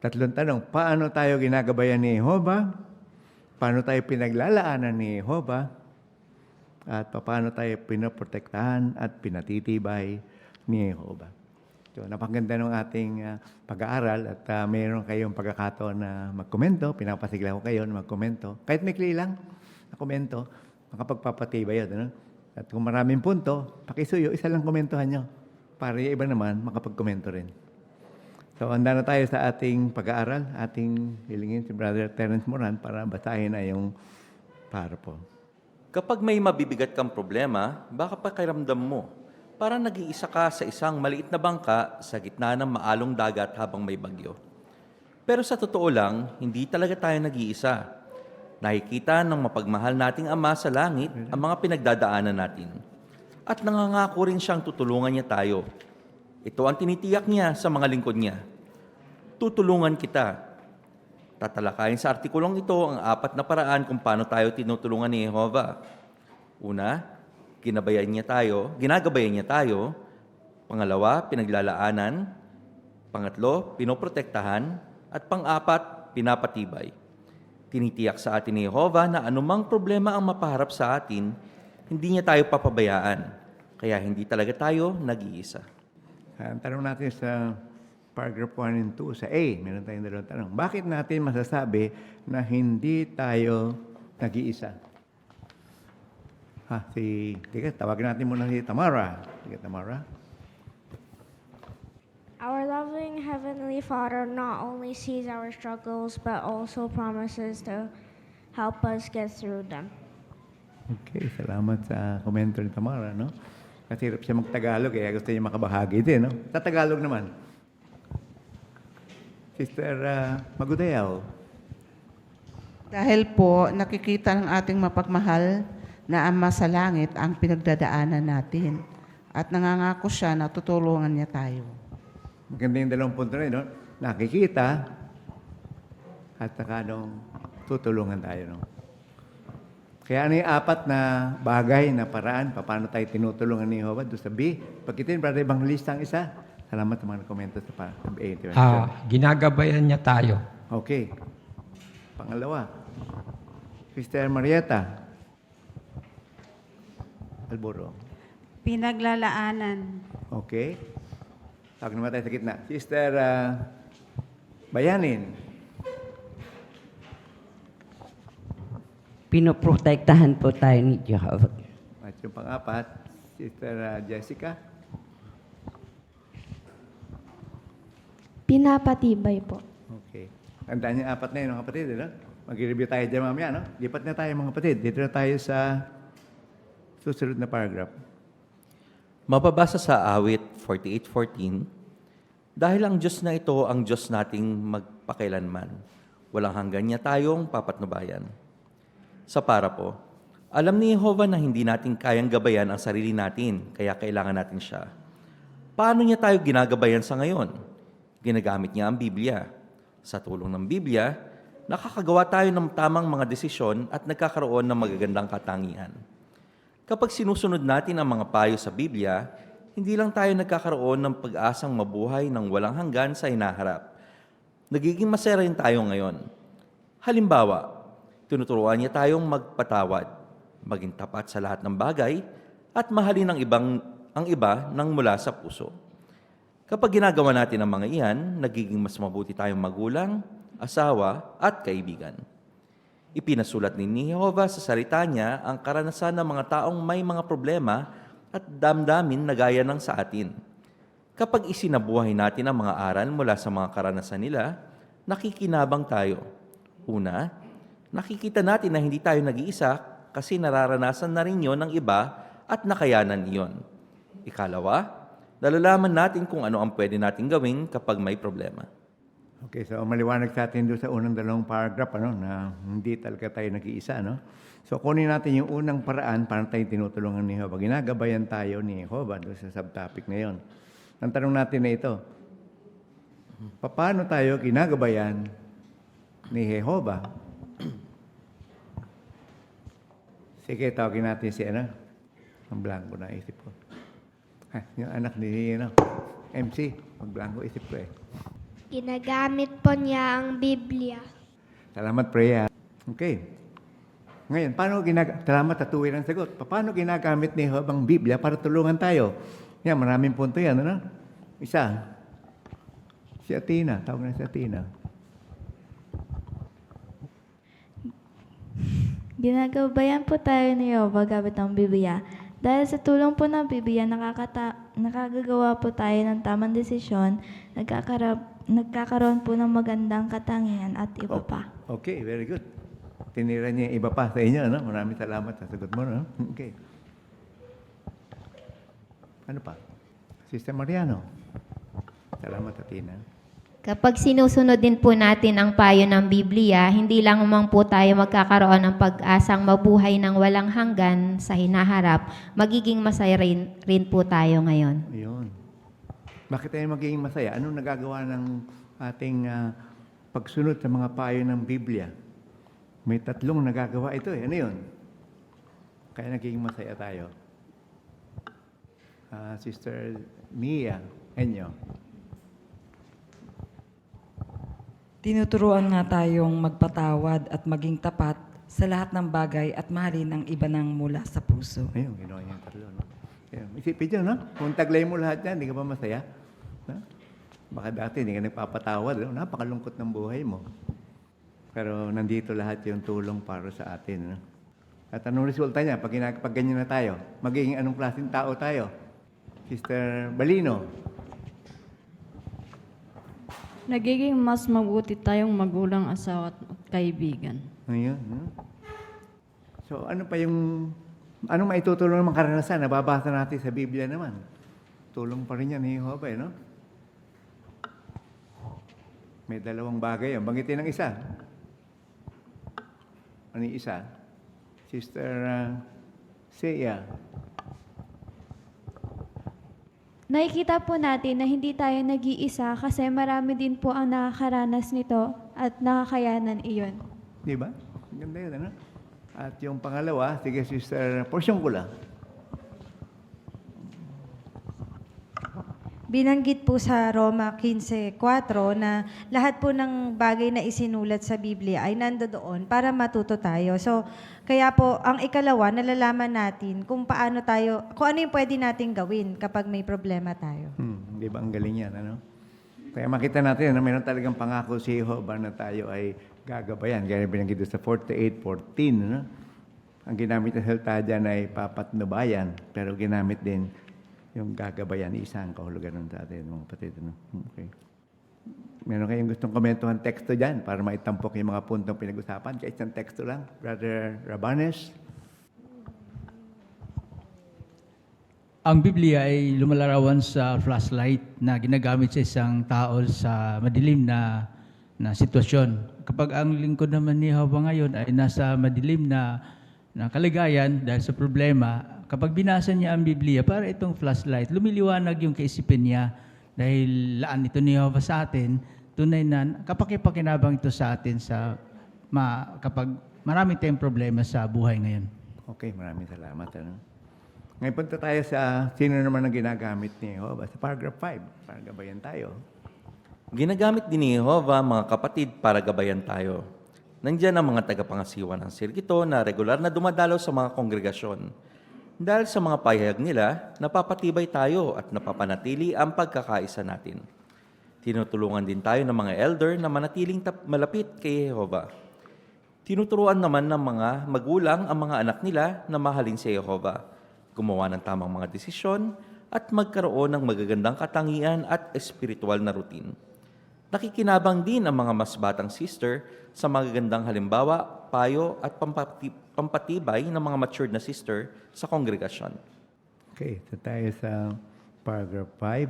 3 tanong. Paano tayo ginagabayan ni Jehovah? Paano tayo pinaglalaanan ni Jehovah? At paano tayo pinoprotektahan at pinatitibay ni Jehovah? So, napakaganda ng ating pag-aaral at mayroon kayong pagkakataon na magkomento. Pinapasigla ko kayo na magkomento. Kahit may kli lang na komento, makapagpapatibay yun. Ano? At kung maraming punto, pakisuyo, isa lang komentohan nyo. Para yung iba naman, makapagkomento rin. So, handa na tayo sa ating pag-aaral. Ating hilingin si Brother Terence Moran para basahin na yung parapo.
Kapag may mabibigat kang problema, baka pakiramdam mo, parang nag-iisa ka sa isang maliit na bangka sa gitna ng maalong dagat habang may bagyo. Pero sa totoo lang, hindi talaga tayo nag-iisa. Nakikita ng mapagmahal nating Ama sa langit ang mga pinagdadaanan natin. At nangangako rin siyang tutulungan niya tayo. Ito ang tinitiyak niya sa mga lingkod niya. Tutulungan kita. Tatalakayin sa artikulong ito ang 4 na paraan kung paano tayo tinutulungan ni Jehovah. Una, ginagabayan niya tayo. Pangalawa, pinaglalaanan. Pangatlo, pinoprotektahan. At pang-4, pinapatibay. Tinitiyak sa atin ni Jehovah na anumang problema ang mapaharap sa atin, hindi niya tayo papabayaan. Kaya hindi talaga tayo nag-iisa.
Ang tanong natin sa paragraph 1 and 2, sa A, meron tayong 2 tanong. Bakit natin masasabi na hindi tayo nag-iisa? Tawagin natin muna si Tamara. Sige, Tamara.
Our loving Heavenly Father not only sees our struggles, but also promises to help us get through them.
Okay, salamat sa komento ni Tamara, no? Kasi hirap siya mag-Tagalog, kaya gusto niya makabahagi din, no? Sa Tagalog naman. Sister Magudayaw.
Dahil po nakikita ng ating mapagmahal na Ama sa langit ang pinagdadaanan natin at nangangako siya na tutulungan niya tayo.
Maganda yung 2 punto na yun, no? Nakikita at saka tutulungan tayo, no? Kaya ano yung 4 na bagay na paraan, paano tayo tinutulungan ni Jehovah? Doon sa B, pagkitin, Brother Evangelista ang isa. Salamat sa mga komento sa A.
Ginagabayan niya tayo.
Okay. Pangalawa, Sister Marieta Alburo.
Pinaglalaanan.
Okay. Tawag naman tayo sa gitna. Sister Bayanin.
Pinoprotektahan po tayo ni Jehovah.
At yung pang-4, Sister Jessica.
Pinapatibay po.
Okay. Tandaan yung 4 na yun, mga kapatid. No? Mag-review tayo dyan mamaya. No? Lipat na tayo, mga kapatid. Dito na tayo sa susunod na paragraph.
Mababasa sa awit 48:14, dahil ang Diyos na ito ang Diyos nating magpakailanman. Walang hanggan niya tayong papatnubayan. Sa parapo, alam ni Jehovah na hindi natin kayang gabayan ang sarili natin, kaya kailangan natin siya. Paano niya tayo ginagabayan sa ngayon? Ginagamit niya ang Biblia. Sa tulong ng Biblia, nakakagawa tayo ng tamang mga desisyon at nagkakaroon ng magagandang katangian. Kapag sinusunod natin ang mga payo sa Biblia, hindi lang tayo nagkakaroon ng pag-asang mabuhay ng walang hanggan sa hinaharap. Nagiging masaya rin tayo ngayon. Halimbawa, tinuturuan niya tayong magpatawad, maging tapat sa lahat ng bagay, at mahalin ang iba nang mula sa puso. Kapag ginagawa natin ang mga iyan, nagiging mas mabuti tayong magulang, asawa, at kaibigan. Ipinasulat ni Jehovah sa salita niya ang karanasan ng mga taong may mga problema at damdamin na gaya ng sa atin. Kapag isinabuhay natin ang mga aral mula sa mga karanasan nila, nakikinabang tayo. Una, Nakikita natin na hindi tayo nag-iisa kasi nararanasan na rin yon ng iba at nakayanan iyon. Ikalawa, nalalaman natin kung ano ang pwede natin gawin kapag may problema.
Okay, so maliwanag sa atin doon sa unang dalawang paragraph, na hindi talaga tayo nag-iisa, no? So kunin natin yung unang paraan para tayo tinutulungan ni Jehovah. Ginagabayan tayo ni Jehovah doon sa subtopic na yon. Ang tanong natin na ito, paano tayo ginagabayan ni Jehovah? Sige, tawagin natin si ang blanco na isip ko. Yung anak ni MC, mag-blanco isip ko eh.
Ginagamit po niya ang Biblia.
Salamat, Preya. Okay. Ngayon, salamat at tuwin ang sagot. Paano ginagamit ni Jehovah ang Biblia para tulungan tayo? Yan, maraming punto yan, Isa, si Athena. Tawag na si Athena.
Ginagabayan po tayo ni Jehovah gamit ang Biblia. Dahil sa tulong po ng Biblia, nakagagawa po tayo ng tamang desisyon, nagkakaroon po ng magandang katangian at iba pa.
Okay, very good. Tinira niya yung iba pa sa inyo, Maraming salamat sa sagot mo, Okay. Ano pa? Sister Mariano. Salamat, Athena.
Kapag sinusunod din po natin ang payo ng Biblia, hindi lang umang po tayo magkakaroon ng pag-asang mabuhay ng walang hanggan sa hinaharap, magiging masaya rin po tayo ngayon.
Ayun. Bakit tayo magiging masaya? Anong nagagawa ng ating pagsunod sa mga payo ng Biblia? May tatlong nagagawa ito eh. Ano yun? Kaya nagiging masaya tayo. Sister Mia, Enyo.
Tinuturuan nga tayong magpatawad at maging tapat sa lahat ng bagay at mahalin ang iba ng mula sa puso.
Ayun, ginawa niya yung tatlo, Ayun, isipin nyo, Kung taglay mo lahat yan, hindi ka ba masaya? Baka dati hindi ka nagpapatawad, Napakalungkot ng buhay mo. Pero nandito lahat yung tulong para sa atin, At anong resulta niya pag ganyan na tayo? Magiging anong klaseng tao tayo? Sister Balino.
Nagiging mas mabuti tayong magulang, asawa at kaibigan.
Ayun. So ano maitutulong ng karanasan? Nababasa natin sa Biblia naman. Tulong pa rin yan ni Jehovah, May dalawang bagay yan. Banggitin ng isa. Ano yung isa? Sister Seiya.
Nakikita po natin na hindi tayo nag-iisa kasi marami din po ang nakakaranas nito at nakakayanan iyon.
Di ba? Ganda yun, At yung pangalawa, sige, Sister, porsyon ko lang.
Binanggit po sa Roma 15:4 na lahat po ng bagay na isinulat sa Biblia ay nandoon para matuto tayo. So, kaya po, ang ikalawa, nalalaman natin kung ano yung pwede nating gawin kapag may problema tayo.
Di ba? Ang galing yan, Kaya makita natin na mayroon talagang pangako si Jehovah na tayo ay gagabayan. Kaya binanggit sa 48:14, Ang ginamit ng salita dyan ay papatnubayan, pero ginamit din yung gagabayan, isang kahulugan nun sa atin, mga kapatid. Okay. Meron kayong gustong komentuhan teksto dyan para maitampok yung mga puntong pinag-usapan? Kaya isang teksto lang. Brother Rabanes.
Ang Biblia ay lumalarawan sa flashlight na ginagamit sa isang tao sa madilim na sitwasyon. Kapag ang lingkod naman ni Jehovah ngayon ay nasa madilim na kaligayan dahil sa problema, kapag binasa niya ang Biblia, para itong flashlight, lumiliwanag yung kaisipin niya dahil laan ito ni Jehovah sa atin, tunay na kapakipakinabang ito sa atin kapag marami tayong problema sa buhay ngayon.
Okay, maraming salamat. Ngayon punta tayo sa sino naman ang ginagamit ni Jehovah. Sa paragraph 5, para gabayan tayo.
Ginagamit din ni Jehovah, mga kapatid, para gabayan tayo. Nandiyan ang mga tagapangasiwa ng sirgito na regular na dumadalaw sa mga kongregasyon. Dahil sa mga pahayag nila, napapatibay tayo at napapanatili ang pagkakaisa natin. Tinutulungan din tayo ng mga elder na manatiling malapit kay Jehovah. Tinuturuan naman ng mga magulang ang mga anak nila na mahalin si Jehovah, gumawa ng tamang mga desisyon at magkaroon ng magagandang katangian at espiritual na routine. Nakikinabang din ang mga mas batang sister sa magagandang halimbawa payo at pampatibay ng mga matured na sister sa kongregasyon.
Okay, so tayo sa paragraph 5.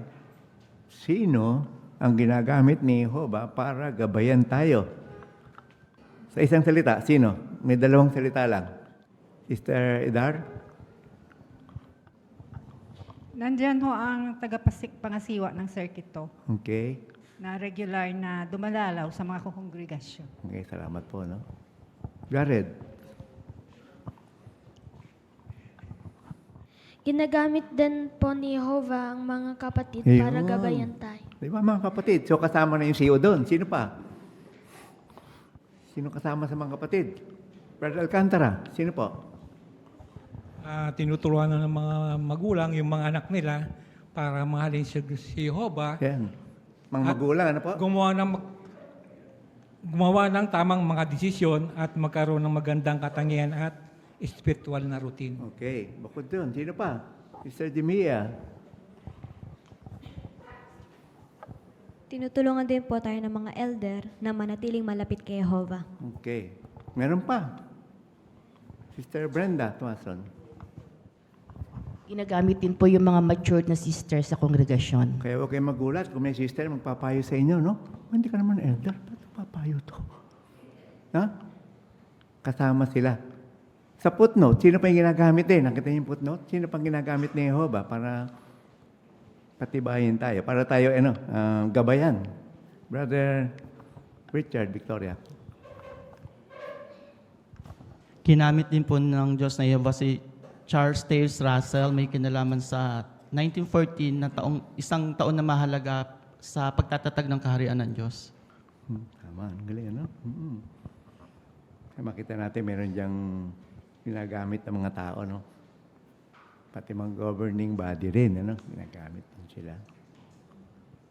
Sino ang ginagamit ni Jehovah para gabayan tayo? Sa isang salita, sino? May dalawang salita lang. Sister Edar?
Nandyan ho ang tagapangasiwa ng circuit to
Okay.
na regular na dumalalaw sa mga kongregasyon.
Okay, salamat po, no? Jared?
Ginagamit din po ni Jehovah ang mga kapatid para
Ayun.
gabayan tayo.
Di ba mga kapatid? So kasama na yung CEO doon. Sino pa? Sino kasama sa mga kapatid? Brother Alcantara, sino po?
Tinuturuan ng mga magulang yung mga anak nila para mahalin si Jehovah.
Yan. Mga magulang, ano po?
Gumawa ng tamang mga desisyon at magkaroon ng magandang katangian at spiritual na routine.
Okay. Bukod doon, sino pa? Sister Jemia.
Tinutulungan din po tayo ng mga elder na manatiling malapit kay Jehovah.
Okay. Meron pa. Sister Brenda Tuason.
Ginagamit din po yung mga matured na sister sa kongregasyon.
Kaya huwag kayong magulat kung may sister magpapayo sa inyo, no? Hindi ka naman elder. Ba't papayo to? Ha? Kasama sila. Sa footnote, sino pa yung ginagamit din? Nakita niyo yung footnote? Sino pang ginagamit ni Jehovah para patibayin tayo? Para tayo, gabayan. Brother Richard, Victoria.
Ginamit din po ng Diyos na Jehovah si Charles Taze Russell, may kinalaman sa 1914 na isang taon na mahalaga sa pagtatatag ng kaharian ng Diyos.
Tama, ang galing, ano? Kaya makita natin meron diyang ginagamit ng mga tao, no? Pati mga governing body rin, ano? Ginagamit din sila.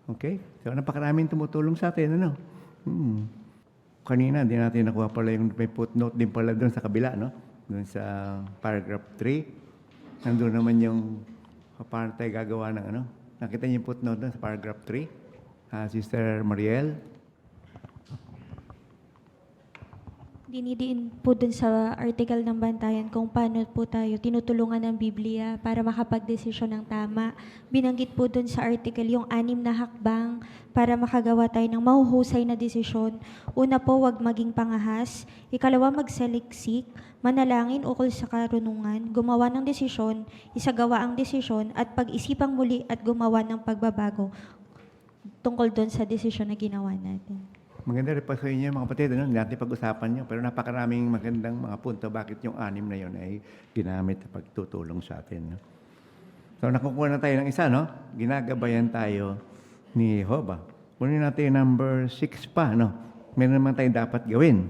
Okay? So, napakaraming tumutulong sa atin, ano? Kanina, di natin nakuha pala yung may footnote din pala doon sa kabila, no? Doon sa paragraph 3. Nandun naman yung paano tayo gagawa ng ano. Nakita niyo yung footnote doon sa paragraph 3? Sister Mariel?
Dinidiin po dun sa article ng Bantayan kung paano po tayo tinutulungan ng Biblia para makapagdesisyon ng tama. Binanggit po dun sa article yung 6 na hakbang para makagawa tayo ng mahuhusay na desisyon. Una po, wag maging pangahas. Ikalawa, magsaliksik, manalangin ukol sa karunungan, gumawa ng desisyon, isagawa ang desisyon, at pag-isipang muli at gumawa ng pagbabago tungkol dun sa desisyon na ginawa natin.
Maganda rin pa sa inyo, mga kapatid, ano? Hindi natin pag-usapan nyo. Pero napakaraming magandang mga punto bakit yung 6 na yun ay ginamit sa pagtutulong sa atin. No? So, nakukuha na tayo ng isa, no? Ginagabayan tayo ni Jehovah. Kunin natin yung number 6 pa, no? Meron naman tayong dapat gawin.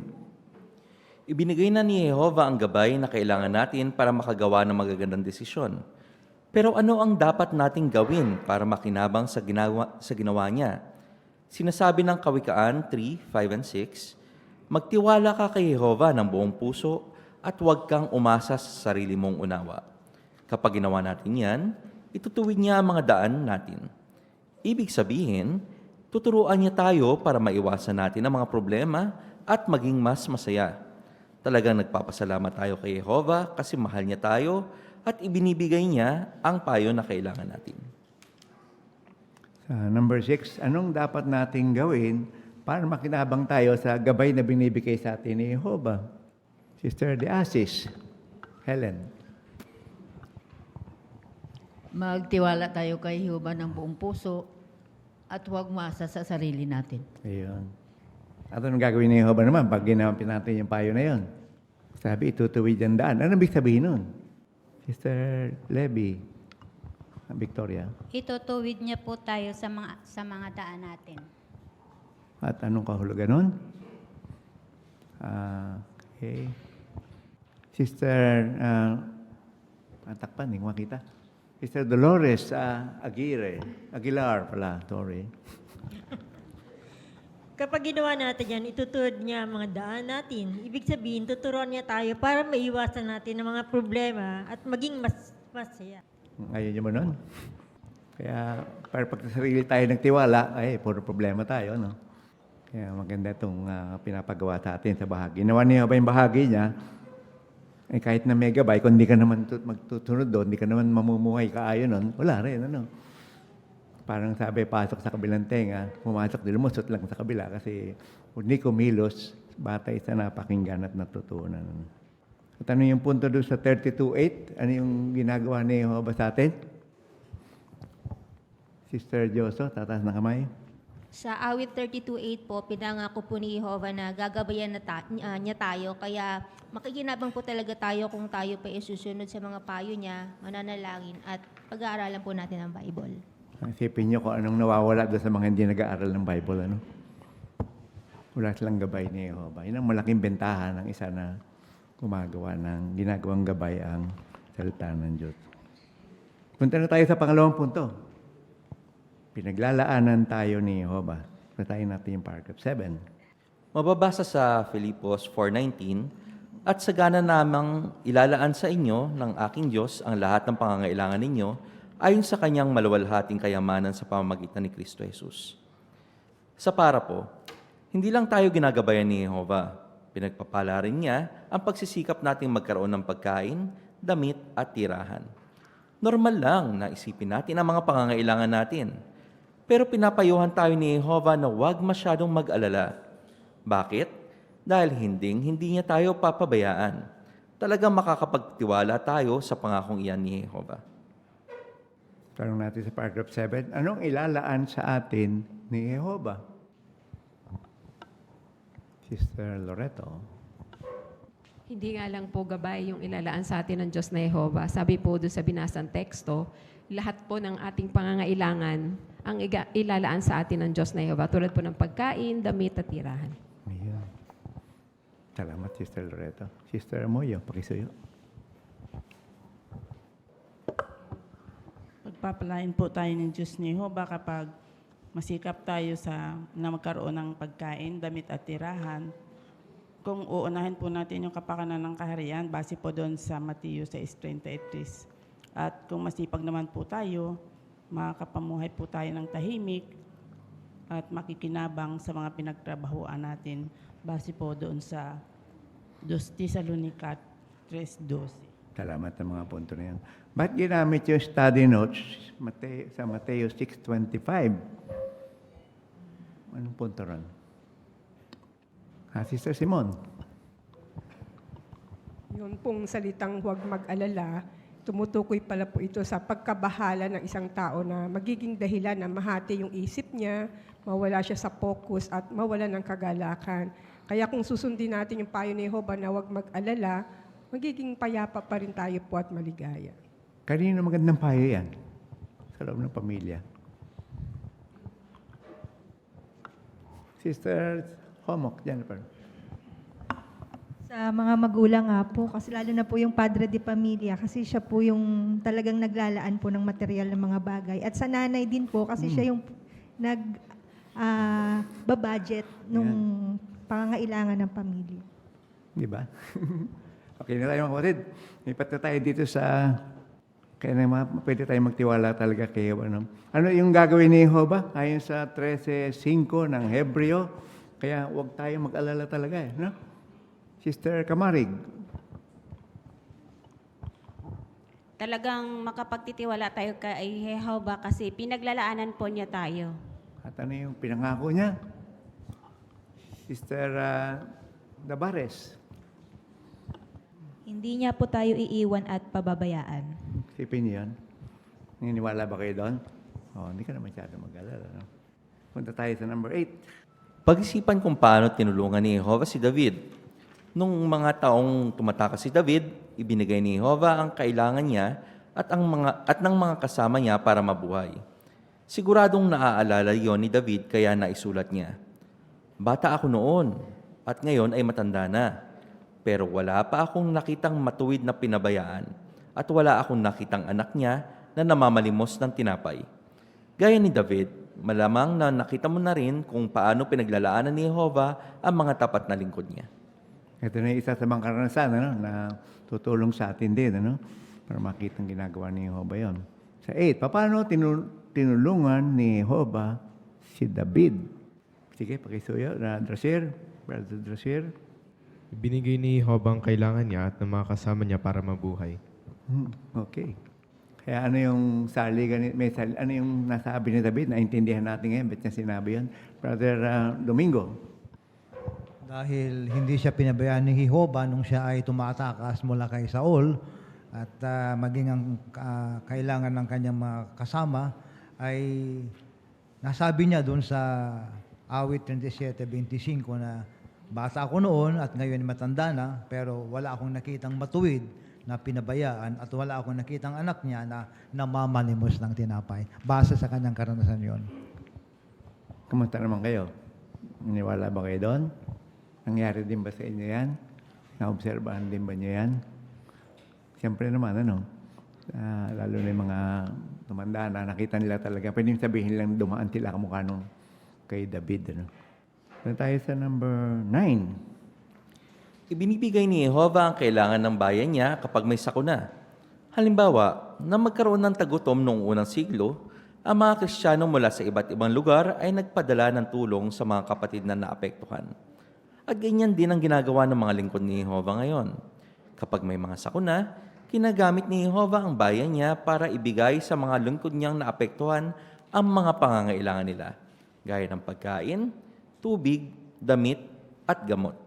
Ibinigay na ni Jehovah ang gabay na kailangan natin para makagawa ng magagandang desisyon. Pero ano ang dapat nating gawin para makinabang sa ginawa niya? Sinasabi ng Kawikaan 3, 5, and 6, magtiwala ka kay Jehovah ng buong puso at huwag kang umasa sa sarili mong unawa. Kapag ginawa natin yan, itutuwid niya ang mga daan natin. Ibig sabihin, tuturuan niya tayo para maiwasan natin ang mga problema at maging mas masaya. Talagang nagpapasalamat tayo kay Jehovah kasi mahal niya tayo at ibinibigay niya ang payo na kailangan natin.
Number 6, anong dapat nating gawin para makinabang tayo sa gabay na binibigay sa atin ni Jehovah? Sister De Asis, Helen.
Magtiwala tayo kay Jehovah ng buong puso at huwag umasa sa sarili natin.
Ayun. At anong gagawin ni Jehovah naman pag ginamit natin yung payo na yun? Sabi, itutuwid ang daan. Ano ibig sabihin nun? Sister Levy, Victoria.
Itutuwid niya po tayo sa mga daan natin.
At anong kahulugan nun? Okay. Sister, patakpan, hindi ko makita. Sister Dolores Aguilar pala, sorry.
Kapag ginawa natin yan, itutuwid niya ang mga daan natin. Ibig sabihin, tuturuan niya tayo para maiwasan natin ang mga problema at maging mas masaya.
Ayaw niyo ba nun? Kaya, para pag sa sarili tayo nagtiwala, ay, puro problema tayo, no? Kaya maganda itong pinapagawa sa atin sa bahagi. Ginawa ni Jehovah yung bahagi niya, kahit na megabyte, kung hindi ka naman magtutunod doon, hindi ka naman mamumuhay kaayon nun, wala rin, ano. Parang sabi, pasok sa kabilang tenga, pumasok, lumusot lang sa kabila kasi hindi kumilos, batay sa napakinggan at natutunan. At ano yung punto doon sa 32:8? Ano yung ginagawa ni Jehovah sa atin? Sister Joso, tataas na kamay.
Sa awit 32:8 po, pinangako po ni Jehovah na gagabayan niya tayo. Kaya makikinabang po talaga tayo kung tayo pa isusunod sa mga payo niya, mananalangin, at pag-aaralan po natin ang Bible.
Isipin niyo kung anong nawawala doon sa mga hindi nag-aaral ng Bible, ano? Wala silang gabay ni Jehovah. Yun ang malaking bentahan ng isa na gumagawa ng ginagawang gabay ang salita ng Diyos. Punta na tayo sa pangalawang punto. Pinaglalaanan tayo ni Jehovah. Patayin natin yung paragraph 7.
Mababasa sa Filipos 4:19, "At sagana namang ilalaan sa inyo ng aking Diyos ang lahat ng pangangailangan ninyo ayon sa kanyang maluwalhating kayamanan sa pamamagitan ni Kristo Jesus." Sa para po, hindi lang tayo ginagabayan ni Jehovah, pinagpapala rin niya ang pagsisikap nating magkaroon ng pagkain, damit at tirahan. Normal lang na isipin natin ang mga pangangailangan natin. Pero pinapayuhan tayo ni Jehovah na huwag masyadong mag-alala. Bakit? Dahil hindi niya tayo papabayaan. Talagang makakapagtiwala tayo sa pangakong iyan ni Jehovah.
Tanong natin sa paragraph 7, anong ilalaan sa atin ni Jehovah? Sister Loreto.
Hindi nga lang po gabay yung ilalaan sa atin ng Diyos na Jehovah. Sabi po doon sa binasang teksto, lahat po ng ating pangangailangan ang ilalaan sa atin ng Diyos na Jehovah. Tulad po ng pagkain, damit at tirahan.
Ayan. Salamat, Sister Loreto. Sister Moyo, pakisuyo.
Pagpapalain po tayo ng Diyos ni Jehovah kapag masikap tayo na magkaroon ng pagkain, damit at tirahan. Kung uunahin po natin yung kapakanan ng kaharian, base po doon sa Mateo 6:33. At kung masipag naman po tayo, makakapamuhay po tayo ng tahimik at makikinabang sa mga pinagtrabahuan natin, base po doon sa 2 Tesalonica 3:12.
Salamat sa mga punto na yan. Ba't ginamit yung study notes sa Mateo 6:25? Anong punto ron? Sister Simon.
Yun pong salitang huwag mag-alala, tumutukoy pala po ito sa pagkabahala ng isang tao na magiging dahilan na mahati yung isip niya, mawala siya sa focus at mawala ng kagalakan. Kaya kung susundin natin yung payo ni Jehovah na huwag mag-alala, magiging payapa pa rin tayo po at maligaya.
Kanino magandang payo yan? Sa loob ng pamilya. Sister Homok, Jennifer.
Sa mga magulang nga po, kasi lalo na po yung padre de pamilya, kasi siya po yung talagang naglalaan po ng material ng mga bagay. At sa nanay din po, kasi siya yung babudget nung pangangailangan ng pamilya.
Di ba? Okay na tayo mga kapatid. Lipat na tayo dito sa... Kaya naman, pwede tayo magtiwala talaga kay Jehovah. Ano yung gagawin ni Jehovah? Ayon sa 13:5 ng Hebreo. Kaya huwag tayo mag-alala talaga. No? Sister Kamarig.
Talagang makapagtitiwala tayo kay Jehovah kasi pinaglalaanan po niya tayo.
At ano yung pinangako niya? Sister Dabares.
Hindi niya po tayo iiwan at pababayaan.
Sipin niyo yan. Naniniwala ba kayo doon? Hindi ka na masyado mag-alala. No? Punta tayo sa number 8.
Pag-isipan kung paano tinulungan ni Jehovah si David. Nung mga taong tumatakas si David, ibinigay ni Jehovah ang kailangan niya at ng mga kasama niya para mabuhay. Siguradong naaalala yon ni David kaya naisulat niya. Bata ako noon at ngayon ay matanda na. Pero wala pa akong nakitang matuwid na pinabayaan at wala akong nakitang anak niya na namamalimos ng tinapay. Gaya ni David, malamang na nakita mo na rin kung paano pinaglalaanan ni Jehovah ang mga tapat na lingkod niya.
Ito na isa sa mga karanasan na tutulong sa atin din para makita ang ginagawa ni Jehovah yon. Sa 8, paano tinulungan ni Jehovah si David? Sige, pakisuyo. Drasir. Brother Drasir.
Binigay ni Job ang kailangan niya at ng mga kasama niya para mabuhay.
Okay. Kaya ano yung ano yung nasabi ni David? Naintindihan natin ngayon. Ba't niya sinabi yan? Brother Domingo.
Dahil hindi siya pinabayaan ni Jehovah nung siya ay tumatakas mula kay Saul at maging ang kailangan ng kanyang mga kasama ay nasabi niya doon sa awit 37:25 na bata ako noon at ngayon matanda na pero wala akong nakitang matuwid na pinabayaan at wala akong nakitang anak niya na namamanimos ng tinapay. Base sa kanyang karanasan yon.
Kamusta naman kayo? Naniwala ba kayo doon? Nangyari din ba sa inyo yan? Naobserbahan din ba niyo yan? Siyempre naman, lalo na yung mga tumanda na nakita nila talaga. Pwede sabihin lang dumaan sila kamukha nung kay David. Doon tayo sa number 9.
Ibinibigay ni Jehovah ang kailangan ng bayan niya kapag may sakuna. Halimbawa, na magkaroon ng tagutom noong unang siglo, ang mga Kristiyano mula sa iba't ibang lugar ay nagpadala ng tulong sa mga kapatid na naapektuhan. At ganyan din ang ginagawa ng mga lingkod ni Jehovah ngayon. Kapag may mga sakuna, ginagamit ni Jehovah ang bayan niya para ibigay sa mga lingkod niyang naapektuhan ang mga pangangailangan nila, gaya ng pagkain, tubig, damit, at gamot.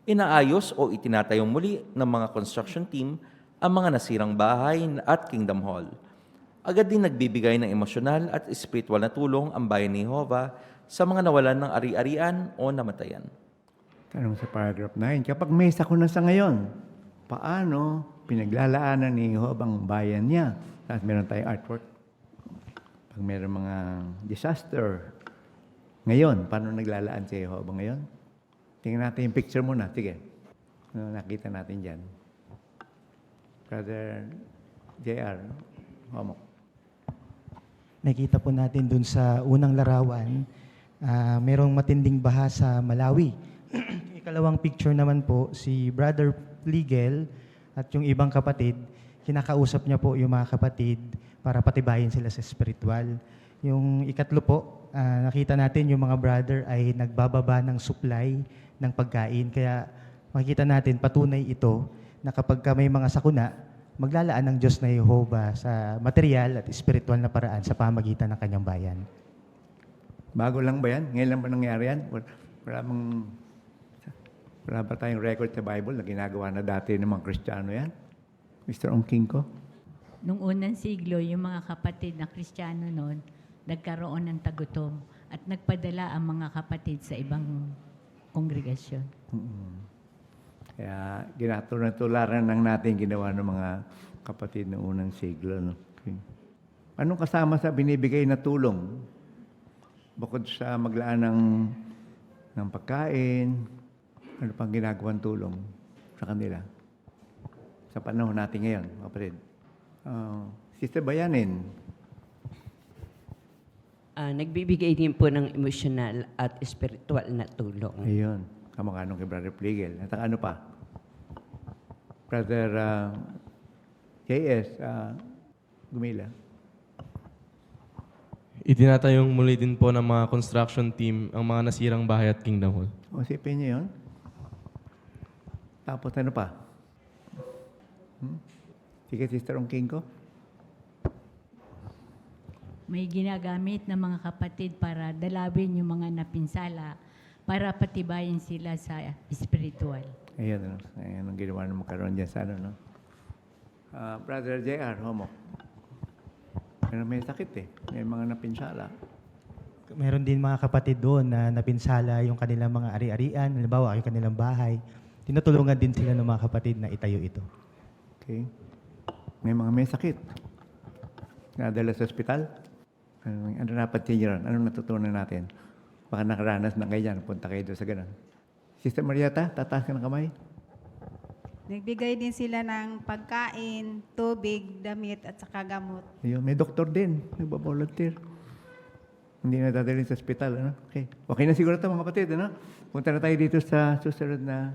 Inaayos o itinatayong muli ng mga construction team ang mga nasirang bahay at Kingdom Hall. Agad din nagbibigay ng emosyonal at espiritual na tulong ang bayan ni Jehovah sa mga nawalan ng ari-arian o namatayan.
Tanong sa paragraph 9, kapag may sakuna sa ngayon, paano pinaglalaanan ni Jehovah ang bayan niya? Tapos meron tayong artwork. Pag meron mga disaster, ngayon, paano naglalaan si Jehovah ngayon? Tingnan natin yung picture muna. Sige. Ano nakita natin dyan? Brother JR, Homok.
Nakita po natin dun sa unang larawan, merong matinding baha sa Malawi. Ikalawang picture naman po, si Brother Pligel at yung ibang kapatid, kinakausap niya po yung mga kapatid para patibayin sila sa spiritual. Yung ikatlo po, nakita natin yung mga brother ay nagbababa ng supply ng pagkain. Kaya makikita natin, patunay ito na kapag may mga sakuna, maglalaan ng Diyos na Jehovah sa material at spiritual na paraan sa pamagitan ng kanyang bayan.
Bago lang ba yan? Ngayon lang ba nangyari yan? Wala ba tayong record sa Bible na ginagawa na dati ng mga Kristiyano yan? Mr. Ongkinko?
Nung unang siglo, yung mga kapatid na Kristiyano noon, nagkaroon ng tagutom at nagpadala ang mga kapatid sa ibang kongregasyon.
Kaya ginatularan lang natin ginawa ng mga kapatid ng unang siglo. No? Okay. Anong kasama sa binibigay na tulong? Bukod sa maglaan ng pagkain, ano pang ginagawang tulong sa kanila? Sa panahon natin ngayon, kapatid. Sister Bayanin.
Nagbibigay din po ng emosyonal at spiritual na tulong.
Ayun. Kamukha nung kay Brother Pligel. At ano pa? Brother J.S. Gumila.
Itinatayong muli din po ng mga construction team ang mga nasirang bahay at Kingdom Hall.
O, sipin niyo yun. Tapos ano pa? Sige, Sister Ongkinko.
May ginagamit ng mga kapatid para dalawin yung mga napinsala para patibayin sila sa spiritual.
Ayun, ayun ang ginawa ng magkaroon dyan sa no? Brother J.R. Homok. Pero may sakit may mga napinsala.
Meron din mga kapatid doon na napinsala yung kanilang mga ari-arian, halimbawa yung kanilang bahay. Tinutulungan din sila ng mga kapatid na itayo ito.
Okay. May sakit. Nadala sa ospital. Ano napansin niyo ron? Anong natutunan natin? Baka nakaranas na kayo dyan. Punta kayo doon sa ganun. Sister Marieta, tataas ka ng kamay.
Nagbigay din sila ng pagkain, tubig, damit at saka gamot.
Ayun, may doktor din. Nagbabolunteer. Hindi na dadalhin sa ospital. Ano? Okay. Okay na siguro ito mga kapatid. Ano? Punta na tayo dito sa susunod na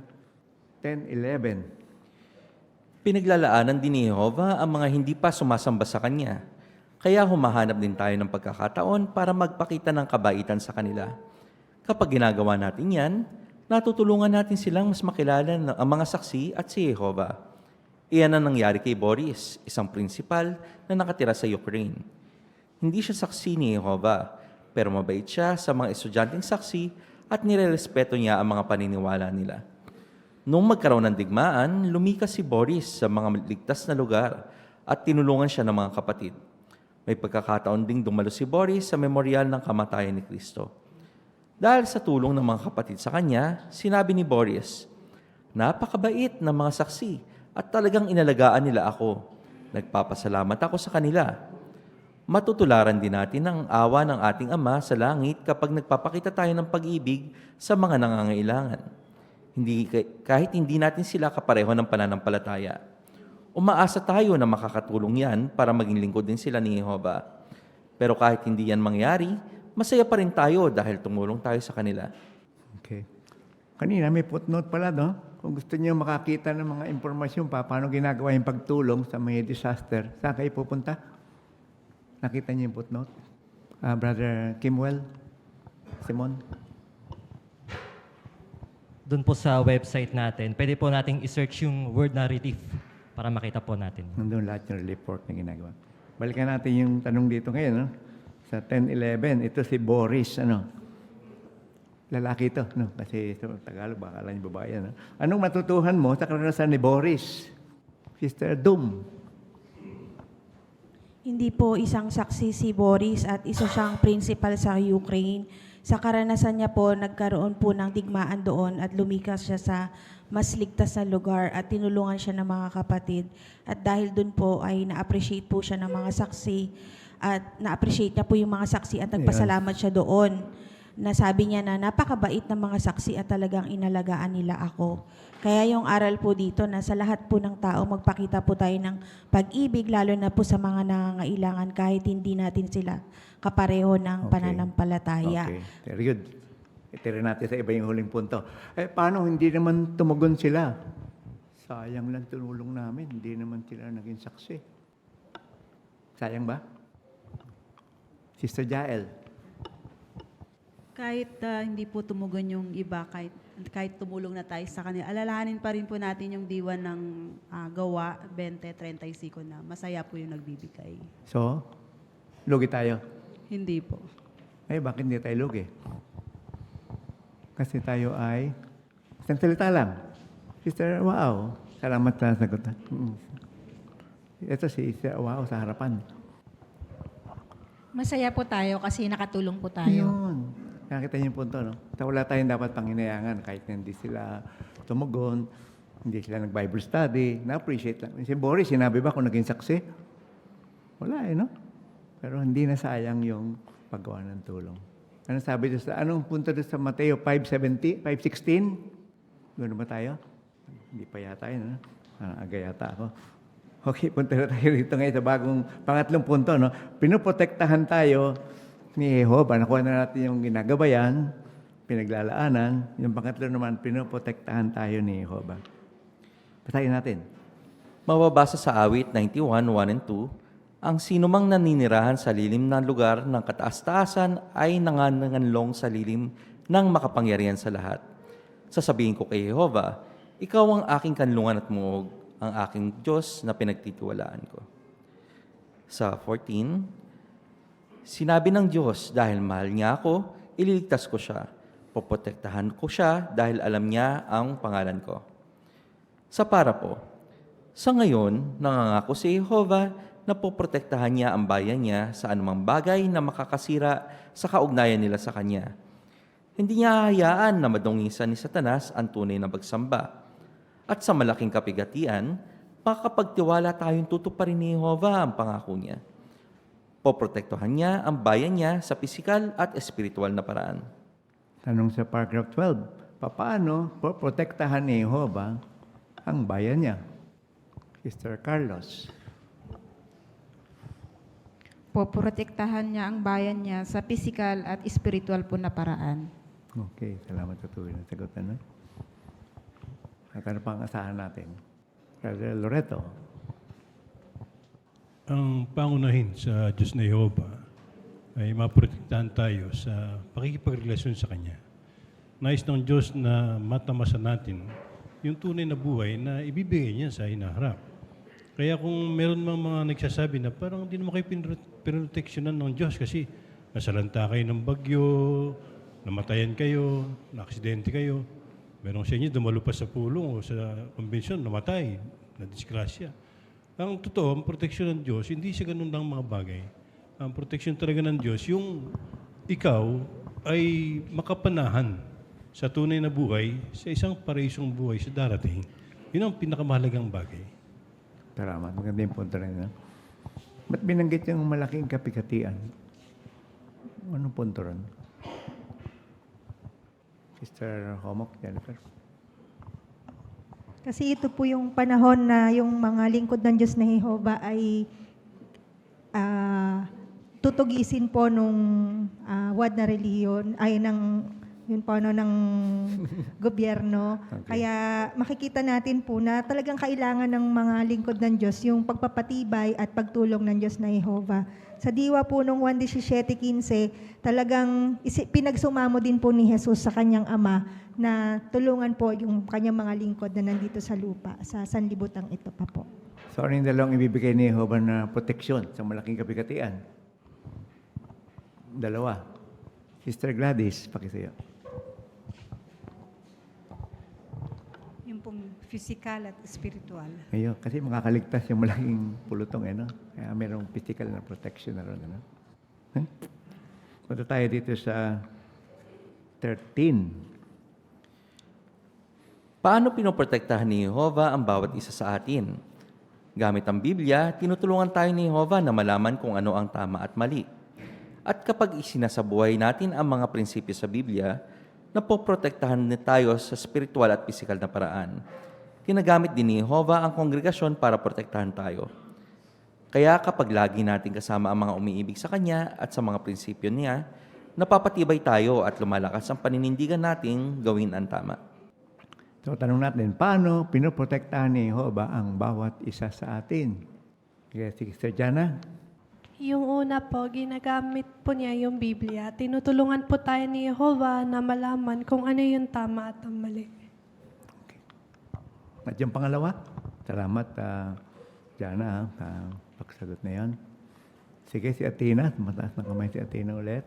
10-11.
Pinaglalaanan din ni Jehovah ang mga hindi pa sumasamba sa Kanya. Kaya humahanap din tayo ng pagkakataon para magpakita ng kabaitan sa kanila. Kapag ginagawa natin yan, natutulungan natin silang mas makilala ang mga saksi at si Jehovah. Iyan ang nangyari kay Boris, isang prinsipal na nakatira sa Ukraine. Hindi siya saksi ni Jehovah, pero mabait siya sa mga estudyanteng saksi at nirerespeto niya ang mga paniniwala nila. Noong magkaroon ng digmaan, lumikas si Boris sa mga ligtas na lugar at tinulungan siya ng mga kapatid. May pagkakataon ding dumalo si Boris sa memorial ng kamatayan ni Kristo. Dahil sa tulong ng mga kapatid sa kanya, sinabi ni Boris, "Napakabait ng mga saksi at talagang inalagaan nila ako. Nagpapasalamat ako sa kanila." Matutularan din natin ang awa ng ating Ama sa langit kapag nagpapakita tayo ng pag-ibig sa mga nangangailangan. Kahit hindi natin sila kapareho ng pananampalataya. Umaasa tayo na makakatulong yan para maging lingkod din sila ni Jehovah. Pero kahit hindi yan mangyari, masaya pa rin tayo dahil tumulong tayo sa kanila.
Okay. Kanina may footnote pala, no? Kung gusto niyo makakita ng mga impormasyon paano ginagawa yung pagtulong sa mga disaster, saan kayo pupunta? Nakita niyo yung footnote? Brother Kimwell? Simon?
Doon po sa website natin, pwede po nating i-search yung word na relief para makita po natin.
Nandun lahat yung relief work na ginagawa. Balikan natin yung tanong dito ngayon, no? Sa 10:11, ito si Boris, lalaki ito, no? Kasi sa Tagalog, baka alam niyo babae, no? Anong matutuhan mo sa karanasan ni Boris? Sister Dum.
Hindi po isang saksi si Boris at isa siyang principal sa Ukraine. Sa karanasan niya po, nagkaroon po ng digmaan doon at lumikas siya sa mas ligtas na lugar at tinulungan siya ng mga kapatid. At dahil doon po ay na-appreciate po siya ng mga saksi at na-appreciate niya po yung mga saksi at nagpasalamat siya doon. Nasabi niya na napakabait ng mga saksi at talagang inalagaan nila ako. Kaya yung aral po dito na sa lahat po ng tao magpakita po tayo ng pag-ibig lalo na po sa mga nangangailangan kahit hindi natin sila kapareho ng pananampalataya.
Okay, very good. Itira natin sa iba yung huling punto. Paano hindi naman tumugon sila? Sayang lang tulong namin, hindi naman sila naging saksi. Sayang ba? Sister Jael.
Kahit hindi po tumugon yung iba, kahit tumulong na tayo sa kanila, alalahanin pa rin po natin yung diwan ng gawa 20:35 na masaya po yung nagbibigay.
So, lugi tayo?
Hindi po.
Bakit hindi tayo lugi? Kasi tayo ay isang salita lang. Sister Wow, salamat sa sagutan. Ito si Sister Wow sa harapan.
Masaya po tayo kasi nakatulong po tayo.
Yun. Nakita niyo yung punto, no? Wala tayong dapat panginayangan kahit hindi sila tumugon, hindi sila nag-Bible study, na-appreciate lang. Si Boris, sinabi ba kung naging saksi? Wala no? Pero hindi na sayang yung paggawa ng tulong. Ano sabi doon anong punto doon sa Mateo 5:16? Gano'n ba tayo? Hindi pa yata yun, no? Aga yata ako. Okay, punta na tayo rito ngayon sa pangatlong punto, no? Pinoprotektahan tayo ni Jehovah. Nakuha na natin yung ginagabayan, pinaglalaanan. Yung pangatlo naman, pinoprotektahan tayo ni Jehovah. Basahin natin.
Mababasa sa awit 91:1 and 2, ang sinumang naninirahan sa lilim ng lugar ng kataas-taasan ay nanganganlong sa lilim ng makapangyarihan sa lahat. Sasabihin ko kay Jehovah, ikaw ang aking kanlungan at muog, ang aking Diyos na pinagtitiwalaan ko. Sa 14, sinabi ng Diyos, dahil mahal niya ako, ililigtas ko siya. Poprotektahan ko siya dahil alam niya ang pangalan ko. Sa para po, sa ngayon, nangangako si Jehovah na poprotektahan niya ang bayan niya sa anumang bagay na makakasira sa kaugnayan nila sa Kanya. Hindi niya hahayaan na madungisan ni Satanas ang tunay na pagsamba. At sa malaking kapigatian, makakapagtiwala tayong tutuparin ni Jehovah ang pangako niya. Poprotektahan niya ang bayan niya sa pisikal at espiritual na paraan.
Tanong sa paragraph 12, paano poprotektahan ni Jehovah ang bayan niya? Sister Carlos.
Poprotektahan niya ang bayan niya sa pisikal at espiritual po na paraan.
Okay, salamat sa tuloy na sagot. At ano pang asahan natin? Brother Loreto.
Ang pangunahin sa Diyos na Jehovah ay maprotektahan tayo sa pakikipagrelasyon sa Kanya. nais ng Diyos na matamasan natin yung tunay na buhay na ibibigay niya sa hinaharap. Kaya kung meron mga nagsasabi na parang hindi naman kayo pinroteksyonan ng Diyos kasi nasalanta kayo ng bagyo, namatayan kayo, na-aksidente kayo, meron sa inyo dumalo pa sa pulong o sa konbensyon, namatay, na-disgrasya. Ang totoo, ang proteksyon ng Diyos, hindi siya ganun lang mga bagay. Ang proteksyon talaga ng Diyos, yung ikaw ay makapanahan sa tunay na buhay, sa isang pareisong buhay sa darating. Yun ang pinakamahalagang bagay.
Salamat. Maganda yung punto rin. Ha? Ba't binanggit yung malaking kapikatian? Anong punto rin? Sister Homok, Jennifer.
Kasi ito po yung panahon na yung mga lingkod ng Diyos na Jehova ay tutugisin po nung wad na reliyon, ay ng yun po ng gobyerno.
Okay.
Kaya makikita natin po na talagang kailangan ng mga lingkod ng Diyos yung pagpapatibay at pagtulong ng Diyos na Jehova. Sa diwa po nung 1:17-15, talagang pinagsumamo din po ni Jesus sa kanyang ama na tulungan po yung kanyang mga lingkod na nandito sa lupa, sa sanlibutan ito pa po.
So, ano yung dalawang ibibigay ni Jehovah na proteksyon sa malaking kapikatian? Dalawa. Sister Gladys, pakisayo.
Yung pong physical at spiritual.
Ayun, kasi makakaligtas yung malaking pulutong, no? Kaya mayroong physical na protection na ron, ano? Punta tayo dito sa 13.
Paano pinoprotektahan ni Jehovah ang bawat isa sa atin? Gamit ang Biblia, tinutulungan tayo ni Jehovah na malaman kung ano ang tama at mali. At kapag isinasabuhay natin ang mga prinsipyo sa Biblia, napoprotektahan din tayo sa spiritual at pisikal na paraan. Ginagamit din ni Jehovah ang kongregasyon para protektahan tayo. Kaya kapag lagi natin kasama ang mga umiibig sa Kanya at sa mga prinsipyo niya, napapatibay tayo at lumalakas ang paninindigan nating gawin ang tama.
So, tanong natin, paano pinoprotektahan ni Jehovah ang bawat isa sa atin? Kaya, Sister Jana?
Yung una po, ginagamit po niya yung Biblia. Tinutulungan po tayo ni Jehovah na malaman kung ano yung tama at ang mali.
Okay. At yung pangalawa? Salamat, Jana, pagsagot na yan. Sige, si Athena. Mataas na kamay si Athena ulit.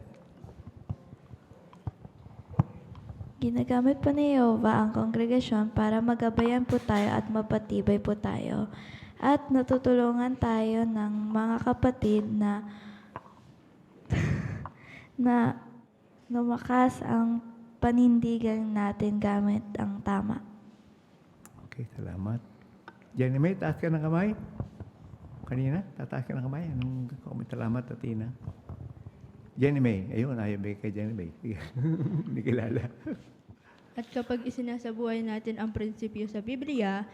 Ginagamit po ni Jehovah ang kongregasyon para magabayan po tayo at mapatibay po tayo. At natutulungan tayo ng mga kapatid na na lumakas ang panindigan natin gamit ang tama.
Okay, salamat. Jenny May, taas ka ng kamay. Kanina, tataas ka ng kamay. Anong comment? Salamat, Athena. Jenny May. Ayun, ayaw ba kay Jenny May? Hindi kilala.
At kapag isinasabuhay natin ang prinsipyo sa Biblia,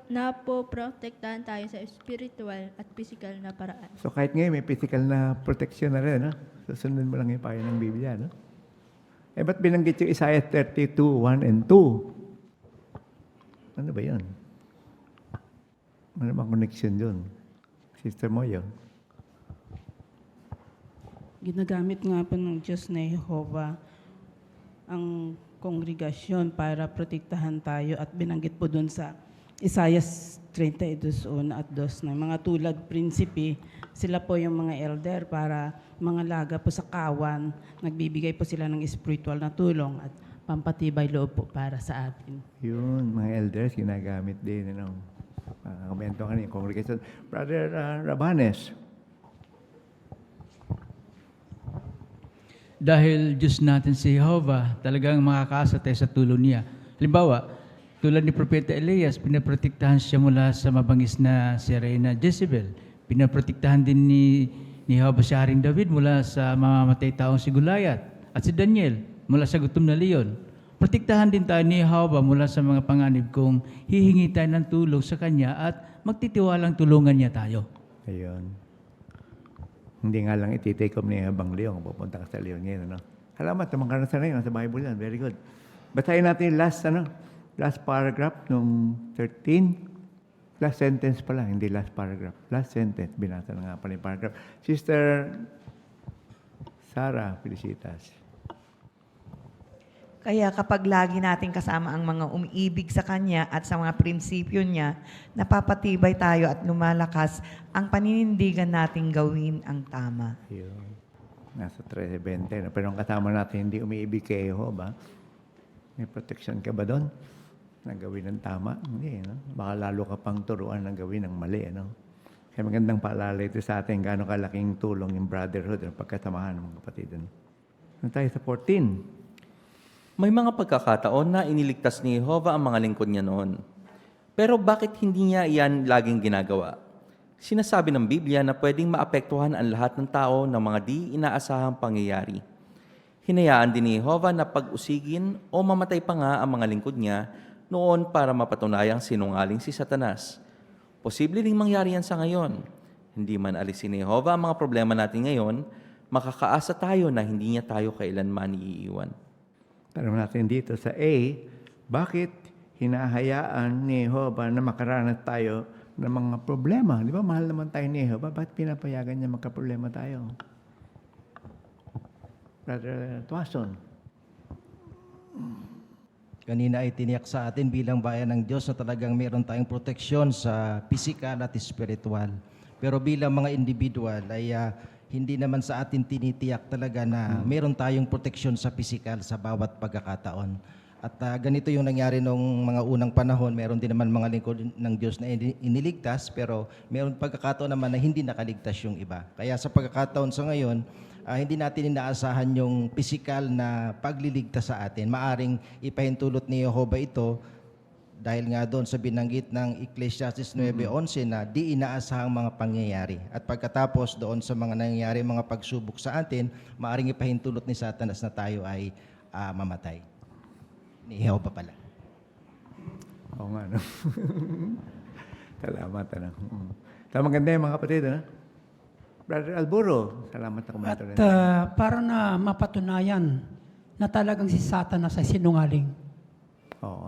napoprotektahan tayo sa spiritual at physical na paraan.
So kahit ngayon may physical na protection na rin, no? Susunod mo lang yung payo ng Biblia, no? Eh, ba't binanggit yung Isaiah 32:1 and 2? Ano ba yun? Ano bang connection yun? Sister Moyo?
Ginagamit nga po ng Diyos na Jehovah ang kongregasyon para protektahan tayo at binanggit po dun sa Isaiah 32:1 at 2 na mga tulad prinsipe, sila po yung mga elder para mga laga po sa kawan, nagbibigay po sila ng spiritual na tulong at pampatibay loob po para sa atin.
Yun, mga elders, ginagamit din, ano? Komento kanina, congregation. Brother Rabanes.
Dahil Diyos natin si Jehovah, talagang makakaasa tayo sa tulong niya. Halimbawa, tulad ni Propeta Elias, pinaprotektahan siya mula sa mabangis na si Reyna Jezebel. Pinaprotektahan din ni Jehovah si Haring David mula sa mamamatay taong si Goliath. At si Daniel mula sa gutom na leon. Protektahan din tayo ni Jehovah mula sa mga panganib kung hihingi tayo ng tulong sa Kanya at magtitiwalang tulungan niya tayo.
Ayun. Hindi nga lang ititake off niya habang leon kung pupunta ka sa leon ngayon, ano? Salamat, tamang karanasan na yun sa Bible yan. Very good. Basahin natin yung last paragraph nung 13. Last sentence pala, hindi last paragraph. Last sentence, binasa na nga pala yung paragraph. Sister Sarah Felicitas.
Kaya kapag lagi natin kasama ang mga umiibig sa Kanya at sa mga prinsipyo niya, napapatibay tayo at lumalakas ang paninindigan nating gawin ang tama.
Yun. Nasa 13:20. No? Pero ang kasama natin hindi umiibig kay Jehovah, may protection ka ba doon? Na gawin ng tama? Hindi. No? Baka lalo ka pang turuan ng gawin ng mali. No? Kaya magandang paalala ito sa atin gaano kalaking tulong yung brotherhood, yung pagkasamahan ng mga kapatid. No? Tayo sa 14.
May mga pagkakataon na iniligtas ni Jehovah ang mga lingkod niya noon. Pero bakit hindi niya iyan laging ginagawa? Sinasabi ng Biblia na pwedeng maapektuhan ang lahat ng tao ng mga di inaasahang pangyayari. Hinayaan din ni Jehovah na pag-usigin o mamatay pa nga ang mga lingkod niya noon para mapatunayang sinungaling si Satanas. Posible ring mangyari yan sa ngayon. Hindi man alisin ni Jehovah ang mga problema natin ngayon, makakaasa tayo na hindi niya tayo kailanman iiwan.
Tanong natin dito sa A, bakit hinahayaan ni Jehovah na makaranas tayo ng mga problema? Di ba mahal naman tayo ni Jehovah? Bakit pinapayagan niya magka-problema tayo? Brother Tuason.
Kanina ay tiniyak sa atin bilang bayan ng Diyos na talagang meron tayong proteksyon sa physical at spiritual. Pero bilang mga individual ay hindi naman sa atin tinitiyak talaga na meron tayong proteksyon sa physical sa bawat pagkakataon. At ganito yung nangyari nung mga unang panahon, meron din naman mga lingkod ng Diyos na iniligtas, pero meron pagkakataon naman na hindi nakaligtas yung iba. Kaya sa pagkakataon sa ngayon, hindi natin inaasahan yung physical na pagliligtas sa atin. Maaring ipahintulot ni Jehovah ito dahil nga doon sa binanggit ng Ecclesiastes 9:11 na di inaasahang mga pangyayari. At pagkatapos doon sa mga nangyayari, mga pagsubok sa atin, maaring ipahintulot ni Satanas na tayo ay mamatay. Ni Jehovah pala.
Oo nga, no? Salamat, ano? Tama, maganda yung mga kapatid, ano? Brother Alburo, salamat na kumato rin.
Para na mapatunayan na talagang si Satanas ay sinungaling.
Oo,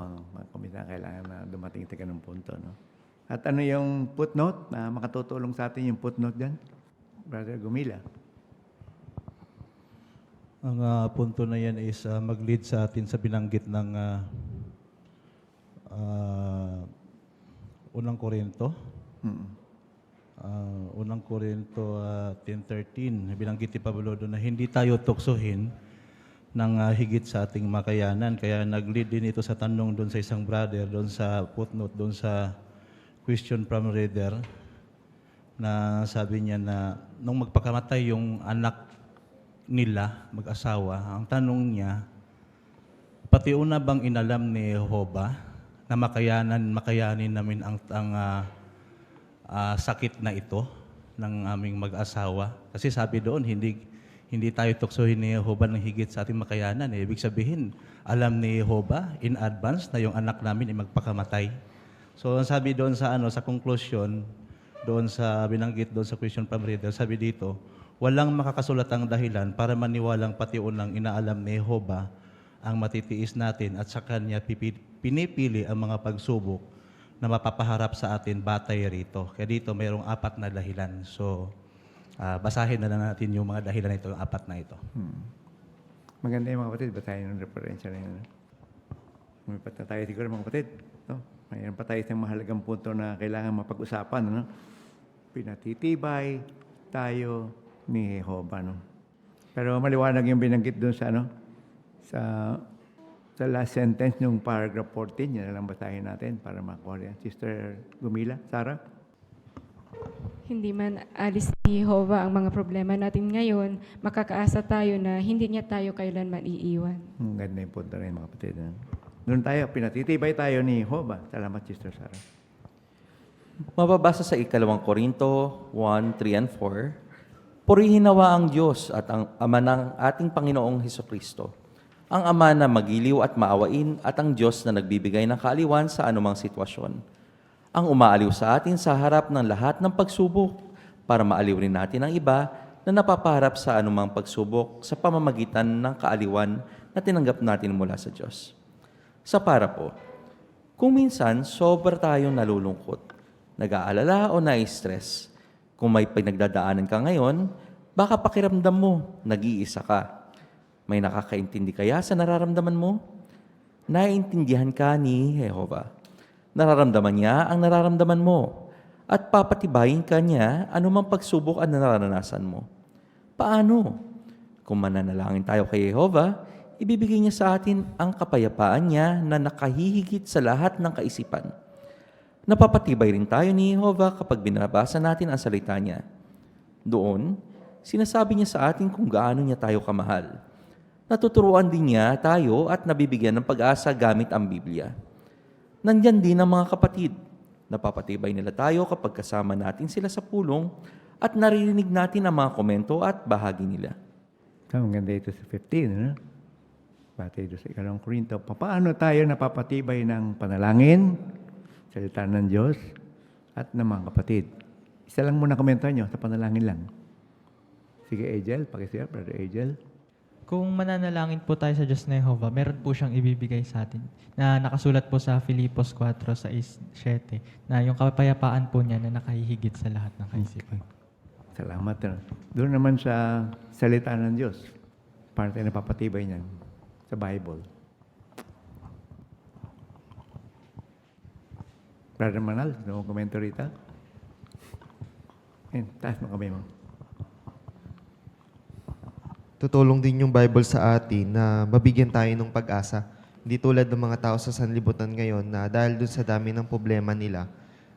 kumisa kailangan na dumating sa ganung punto, no? At ano yung footnote na makatutulong sa atin yung footnote dyan? Brother Gumila.
Ang punto na yan is mag-lead sa atin sa binanggit ng Unang Korinto. Unang Korinto 10:13. Binanggit ni Pablo doon na hindi tayo tuksohin ng higit sa ating makayanan. Kaya nag-lead din ito sa tanong doon sa isang brother, doon sa footnote, doon sa question from reader, na sabi niya na nung magpakamatay yung anak nila, mag-asawa, ang tanong niya, pati una bang inalam ni Jehovah na makayanin namin ang sakit na ito ng aming mag-asawa? Kasi sabi doon, hindi tayo tuksohin ni Jehovah ng higit sa ating makayanan. Ibig sabihin, alam ni Jehovah in advance na yung anak namin ay magpakamatay. So, sabi doon sa sa conclusion, doon sa binanggit doon sa question from reader, sabi dito, walang makakasulatang dahilan para maniwalang pati unang inaalam ni Jehovah ang matitiis natin at sa kanya pinipili ang mga pagsubok na mapapaharap sa atin batay rito. Kaya dito mayroong 4 na dahilan. So, basahin na lang natin yung mga dahilan nito, yung 4 na ito.
Maganda yung mga kapatid, basahin yung referensya na yun. Umipat na tayo siguro mga kapatid. No? Mayroon pa tayo isang mahalagang punto na kailangan mapag-usapan. No? Pinatitibay tayo ni Jehovah. No? Pero maliwanag yung binanggit doon sa sa last sentence ng paragraph 14. Yan na lang basahin natin para makuha yan. Sister Gumila, Sarah?
Hindi man alis ni Jehovah ang mga problema natin ngayon, makakaasa tayo na hindi niya tayo kailanman iiwan.
Ganda yung punto rin mga kapatid. Doon tayo, pinatitibay tayo ni Jehovah. Salamat, Sister Sarah.
Mababasa sa 2 Korinto 1:3 and 4, purihin nawa ang Diyos at ang Ama ng ating Panginoong Hesukristo, ang Ama na magiliw at maawain at ang Diyos na nagbibigay ng kaaliwan sa anumang sitwasyon, ang umaaliw sa atin sa harap ng lahat ng pagsubok para maaliw rin natin ang iba na napapaharap sa anumang pagsubok sa pamamagitan ng kaaliwan na tinanggap natin mula sa Diyos. Sa para po, kung minsan sobra tayong nalulungkot, nag-aalala o na-stress, kung may pinagdadaanan ka ngayon, baka pakiramdam mo, nag-iisa ka. May nakakaintindi kaya sa nararamdaman mo? Naiintindihan ka ni Jehovah. Nararamdaman niya ang nararamdaman mo at papatibayin ka niya anumang pagsubok ang nararanasan mo. Paano? Kung mananalangin tayo kay Jehovah, ibibigay niya sa atin ang kapayapaan niya na nakahihigit sa lahat ng kaisipan. Napapatibay rin tayo ni Jehovah kapag binabasa natin ang salita niya. Doon, sinasabi niya sa atin kung gaano niya tayo kamahal. Natuturuan din niya tayo at nabibigyan ng pag-asa gamit ang Biblia. Nandyan din ang mga kapatid. Napapatibay nila tayo kapag kasama natin sila sa pulong at naririnig natin ang mga komento at bahagi nila.
Ang ganda ito sa 15, ano? Pati ito sa 2 Korinto. Paano tayo napapatibay ng panalangin, salita ng Diyos, at ng mga kapatid? Isa lang muna komento nyo sa panalangin lang. Sige, Angel, pakisiya, Brother Angel.
Kung mananalangin po tayo sa Diyos na Jehovah, meron po siyang ibibigay sa atin na nakasulat po sa Filipos 4:6-7 na yung kapayapaan po niya na nakahihigit sa lahat ng kaisipan.
Salamat. Doon naman sa salita ng Diyos, para tayo napapatibay niyan sa Bible. Brother Manal, no komento rito? Taas mo kamay mo.
Tutulong din yung Bible sa atin na mabigyan tayo ng pag-asa. Hindi tulad ng mga tao sa sanlibutan ngayon na dahil dun sa dami ng problema nila,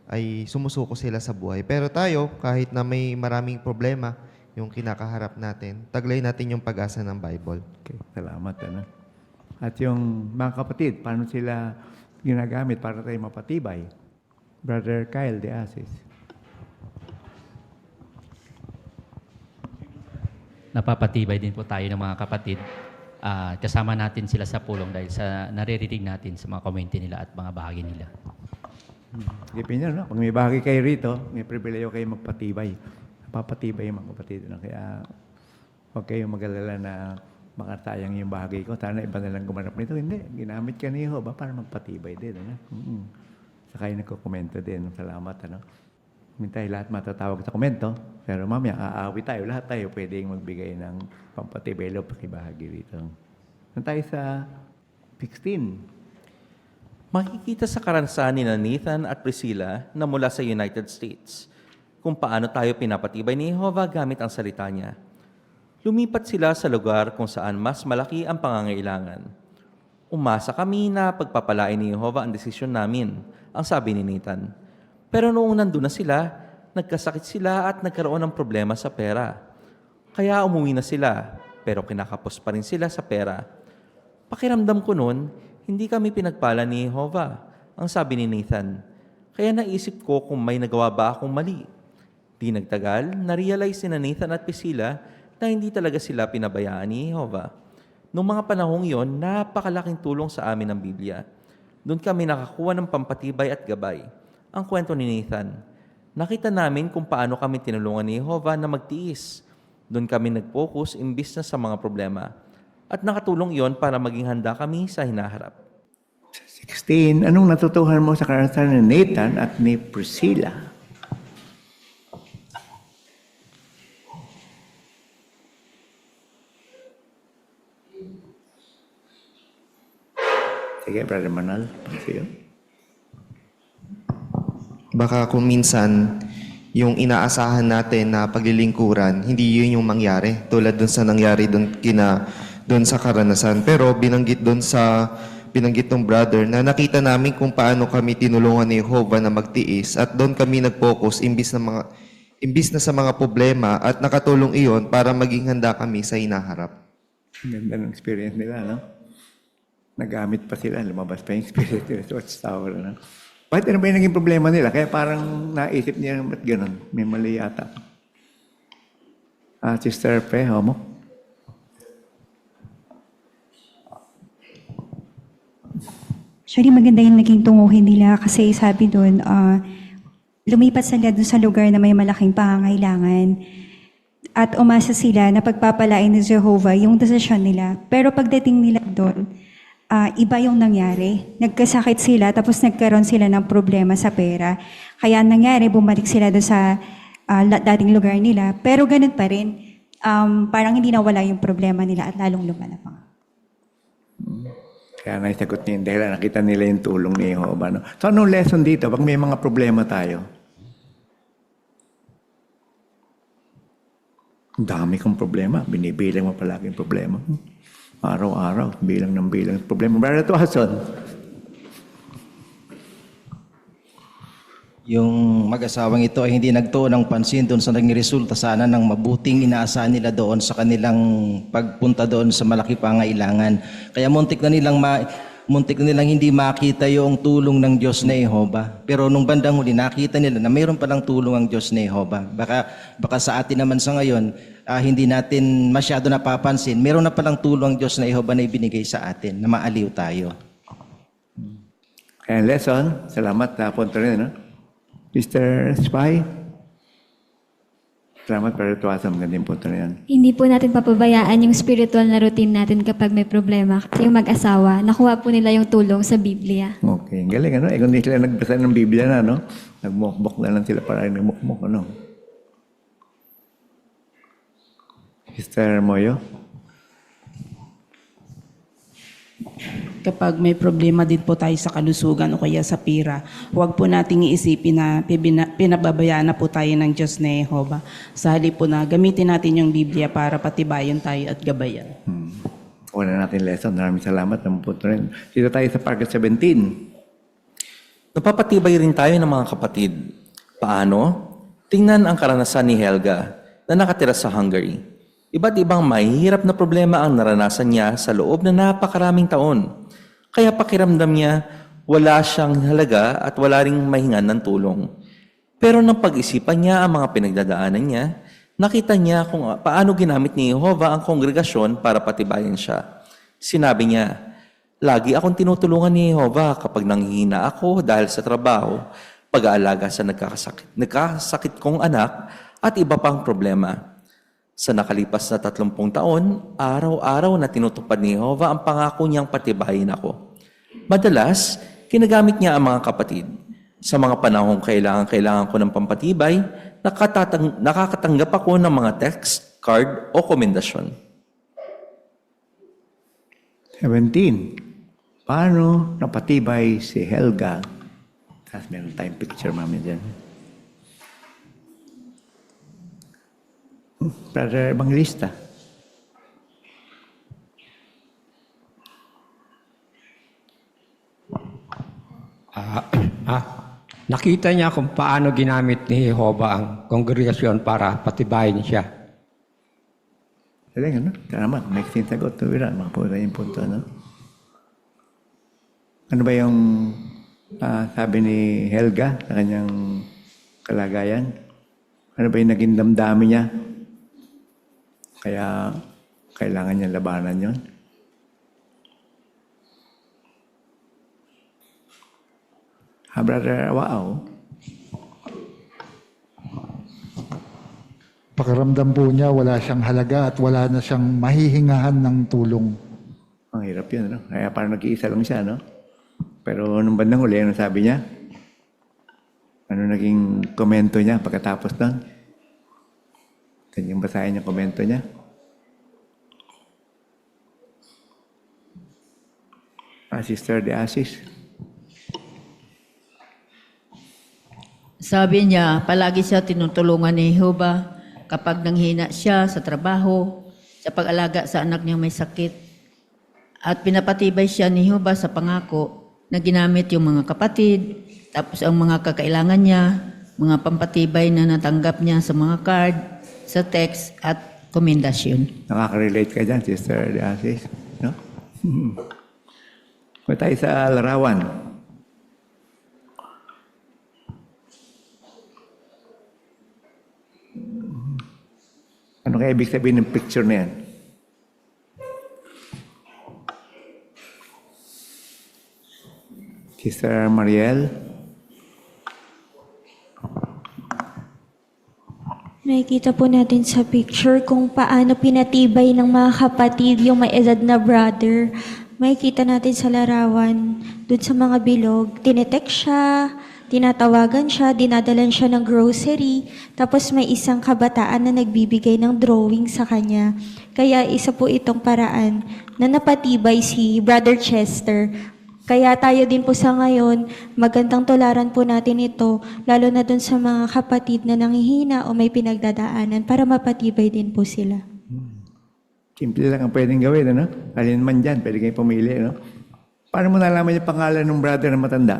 ay sumusuko sila sa buhay. Pero tayo, kahit na may maraming problema yung kinakaharap natin, taglay natin yung pag-asa ng Bible.
Okay, salamat. Ano? At yung mga kapatid, paano sila ginagamit para tayo mapatibay? Brother Kyle de Asis.
Napapatibay din po tayo ng mga kapatid. Kasama natin sila sa pulong dahil sa naririnig natin sa mga komento nila at mga bahagi nila.
Isipin nyo, no? Kung may bahagi kayo rito, may pribileyo kayo magpatibay. Napapatibay yung mga kapatid. No? Kaya huwag kayong mag-alala na makatayang yung bahagi ko. Sana iba na lang gumanap nito. Hindi. Ginamit ka ni Jehovah para magpatibay din. Ano? Saka yung nagkukomento din. Salamat. Ano? Hindi tayo lahat matatawag sa komento. Pero mamaya, aawi tayo. Lahat tayo pwedeng magbigay ng pampatibay o pakibahagi rito. Nandun tayo sa 16.
Makikita sa karanasan ni Nathan at Priscilla na mula sa United States kung paano tayo pinapatibay ni Jehovah gamit ang salita niya. Lumipat sila sa lugar kung saan mas malaki ang pangangailangan. Umasa kami na pagpapalain ni Jehovah ang desisyon namin, ang sabi ni Nathan. Pero noong nandun na sila, nagkasakit sila at nagkaroon ng problema sa pera. Kaya umuwi na sila, pero kinakapos pa rin sila sa pera. Pakiramdam ko noon, hindi kami pinagpala ni Jehovah, ang sabi ni Nathan. Kaya naisip ko kung may nagawa ba akong mali. Di nagtagal, na-realize ni Nathan at Priscilla na hindi talaga sila pinabayaan ni Jehovah. Noong mga panahong yon, napakalaking tulong sa amin ang Biblia. Doon kami nakakuha ng pampatibay at gabay. Ang kwento ni Nathan, nakita namin kung paano kami tinulungan ni Jehovah na magtiis. Doon kami nag-focus imbis na sa mga problema. At nakatulong iyon para maging handa kami sa hinaharap.
16. Anong natutuhan mo sa karanasan ni Nathan at ni Priscilla? Sige, Brother Manal. Sige.
Baka kung minsan, yung inaasahan natin na paglilingkuran, hindi yun yung mangyari. Tulad dun sa nangyari dun sa karanasan. Pero binanggit ng brother na nakita namin kung paano kami tinulungan ni Jehovah na magtiis at doon kami nag-focus imbis na sa mga problema at nakatulong iyon para maging handa kami sa hinaharap.
Ganda ng experience nila, no? Nagamit pa sila, lumabas pa yung experience nila sa Watchtower, no? Bakit ano ba yung naging problema nila? Kaya parang naisip niya, ba't ganun? May mali yata. Sister Pe, homo?
Actually, maganda yung naging tunguhin nila kasi sabi doon, lumipat sila doon sa lugar na may malaking pangangailangan at umasa sila na pagpapalain ni Jehovah yung desisyon nila. Pero pagdating nila doon, iba yung nangyari. Nagkasakit sila tapos nagkaroon sila ng problema sa pera. Kaya nangyari, bumalik sila doon sa dating lugar nila. Pero ganun pa rin, parang hindi nawala yung problema nila at lalong lumala pa nga.
Kaya naisagot niya dahil nakita nila yung tulong ni Jehovah. No? So anong lesson dito? Pag may mga problema tayo, ang dami kong problema. Binibilang mo palagi yung problema. Araw-araw, bilang ng bilang problema. Brother Tuason.
Yung mag-asawang ito ay hindi nagtuon ng pansin doon sa naging resulta sana ng mabuting inaasahan nila doon sa kanilang pagpunta doon sa malaki pangailangan. Kaya muntik na nilang hindi makita yung tulong ng Diyos na Jehovah. Pero nung bandang huli, nakita nila na mayroon palang tulong ang Diyos na Jehovah. Baka sa atin naman sa ngayon, hindi natin masyado napapansin. Meron na palang tulong ang Diyos na Jehovah na ibinigay sa atin, na maaliw tayo.
Kaya lesson, salamat na punto rin, no? Mr. Spy? Salamat, Brother Tuason. Magandang punto na yan.
Hindi po natin papabayaan yung spiritual na routine natin kapag may problema. Kasi yung mag-asawa, nakuha po nila yung tulong sa Biblia.
Okay, galing ano? Kung hindi sila nagbasa ng Biblia na, no? Nagmukmok na lang sila para nagmukmok, ano? Mr. Moyo?
Kapag may problema din po tayo sa kalusugan o kaya sa pira, huwag po nating iisipin na pinababayaan na po tayo ng Diyos na Jehovah. Sa halip po na gamitin natin yung Biblia para patibayan tayo at gabayan.
Una natin lesson. Maraming salamat. Namupunto rin. Dito tayo sa Paragraph 17.
Napapatibay rin tayo ng mga kapatid. Paano? Tingnan ang karanasan ni Helga na nakatira sa Hungary. Iba't ibang mahihirap na problema ang naranasan niya sa loob na napakaraming taon. Kaya pakiramdam niya, wala siyang halaga at wala ring mahingan ng tulong. Pero nang pag-isipan niya ang mga pinagdadaanan niya, nakita niya kung paano ginamit ni Jehovah ang kongregasyon para patibayan siya. Sinabi niya, lagi akong tinutulungan ni Jehovah kapag nanghihina ako dahil sa trabaho, pag-aalaga sa nagkakasakit kong anak at iba pang problema. Sa nakalipas na 30 taon, araw-araw na tinutupad ni Jehovah ang pangako niyang patibayin ako. Madalas, ginagamit niya ang mga kapatid. Sa mga panahong kailangan ko ng pampatibay, nakakatanggap ako ng mga text, card o komendasyon.
17. Paano napatibay si Helga? Tapos meron tayong picture mami dyan. Brother Evangelista.
Nakita niya kung paano ginamit ni Jehovah ang kongregasyon para patibayin siya.
Galing, ano? Tama, may sagot. Tuwira, makapunta yung punto, ano? Ano ba yung sabi ni Helga sa kanyang kalagayan? Ano ba yung naging damdamin niya? Kaya kailangan niya labanan yon. Brother Awao.
Pakiramdam po niya, wala siyang halaga at wala na siyang mahihingahan ng tulong.
Ang hirap yun, no? Kaya parang nag-iisa lang siya, no? Pero nung bandang uli, ano sabi niya? Ano naging komento niya pagkatapos doon? Kanyang basahin yung komento niya. Sister De Asis.
Sabi niya, palagi siya tinutulungan ni Jehovah kapag nanghina siya sa trabaho, sa pag-alaga sa anak niyang may sakit. At pinapatibay siya ni Jehovah sa pangako na ginamit yung mga kapatid, tapos ang mga kakailangan niya, mga pampatibay na natanggap niya sa mga card, sa text at komendasyon.
Nakaka-relate ka dyan, Sister De Asis. No? Kung tayo sa larawan. Ano kaya ibig sabihin ng picture na yan? Sister Mariel?
Nakikita po natin sa picture kung paano pinatibay ng mga kapatid yung may edad na brother. Makikita natin sa larawan, dun sa mga bilog, tinetext siya,
tinatawagan siya, dinadalan siya ng grocery, tapos may isang kabataan na nagbibigay ng drawing sa kanya. Kaya isa po itong paraan na napatibay si Brother Chester. Kaya tayo din po sa ngayon, magandang tularan po natin ito, lalo na dun sa mga kapatid na nanghihina o may pinagdadaanan para mapatibay din po sila.
Simple lang ang pwedeng gawin, ano? Alin man dyan, pwede kayong pumili, ano? Paano mo nalaman yung pangalan ng brother na matanda?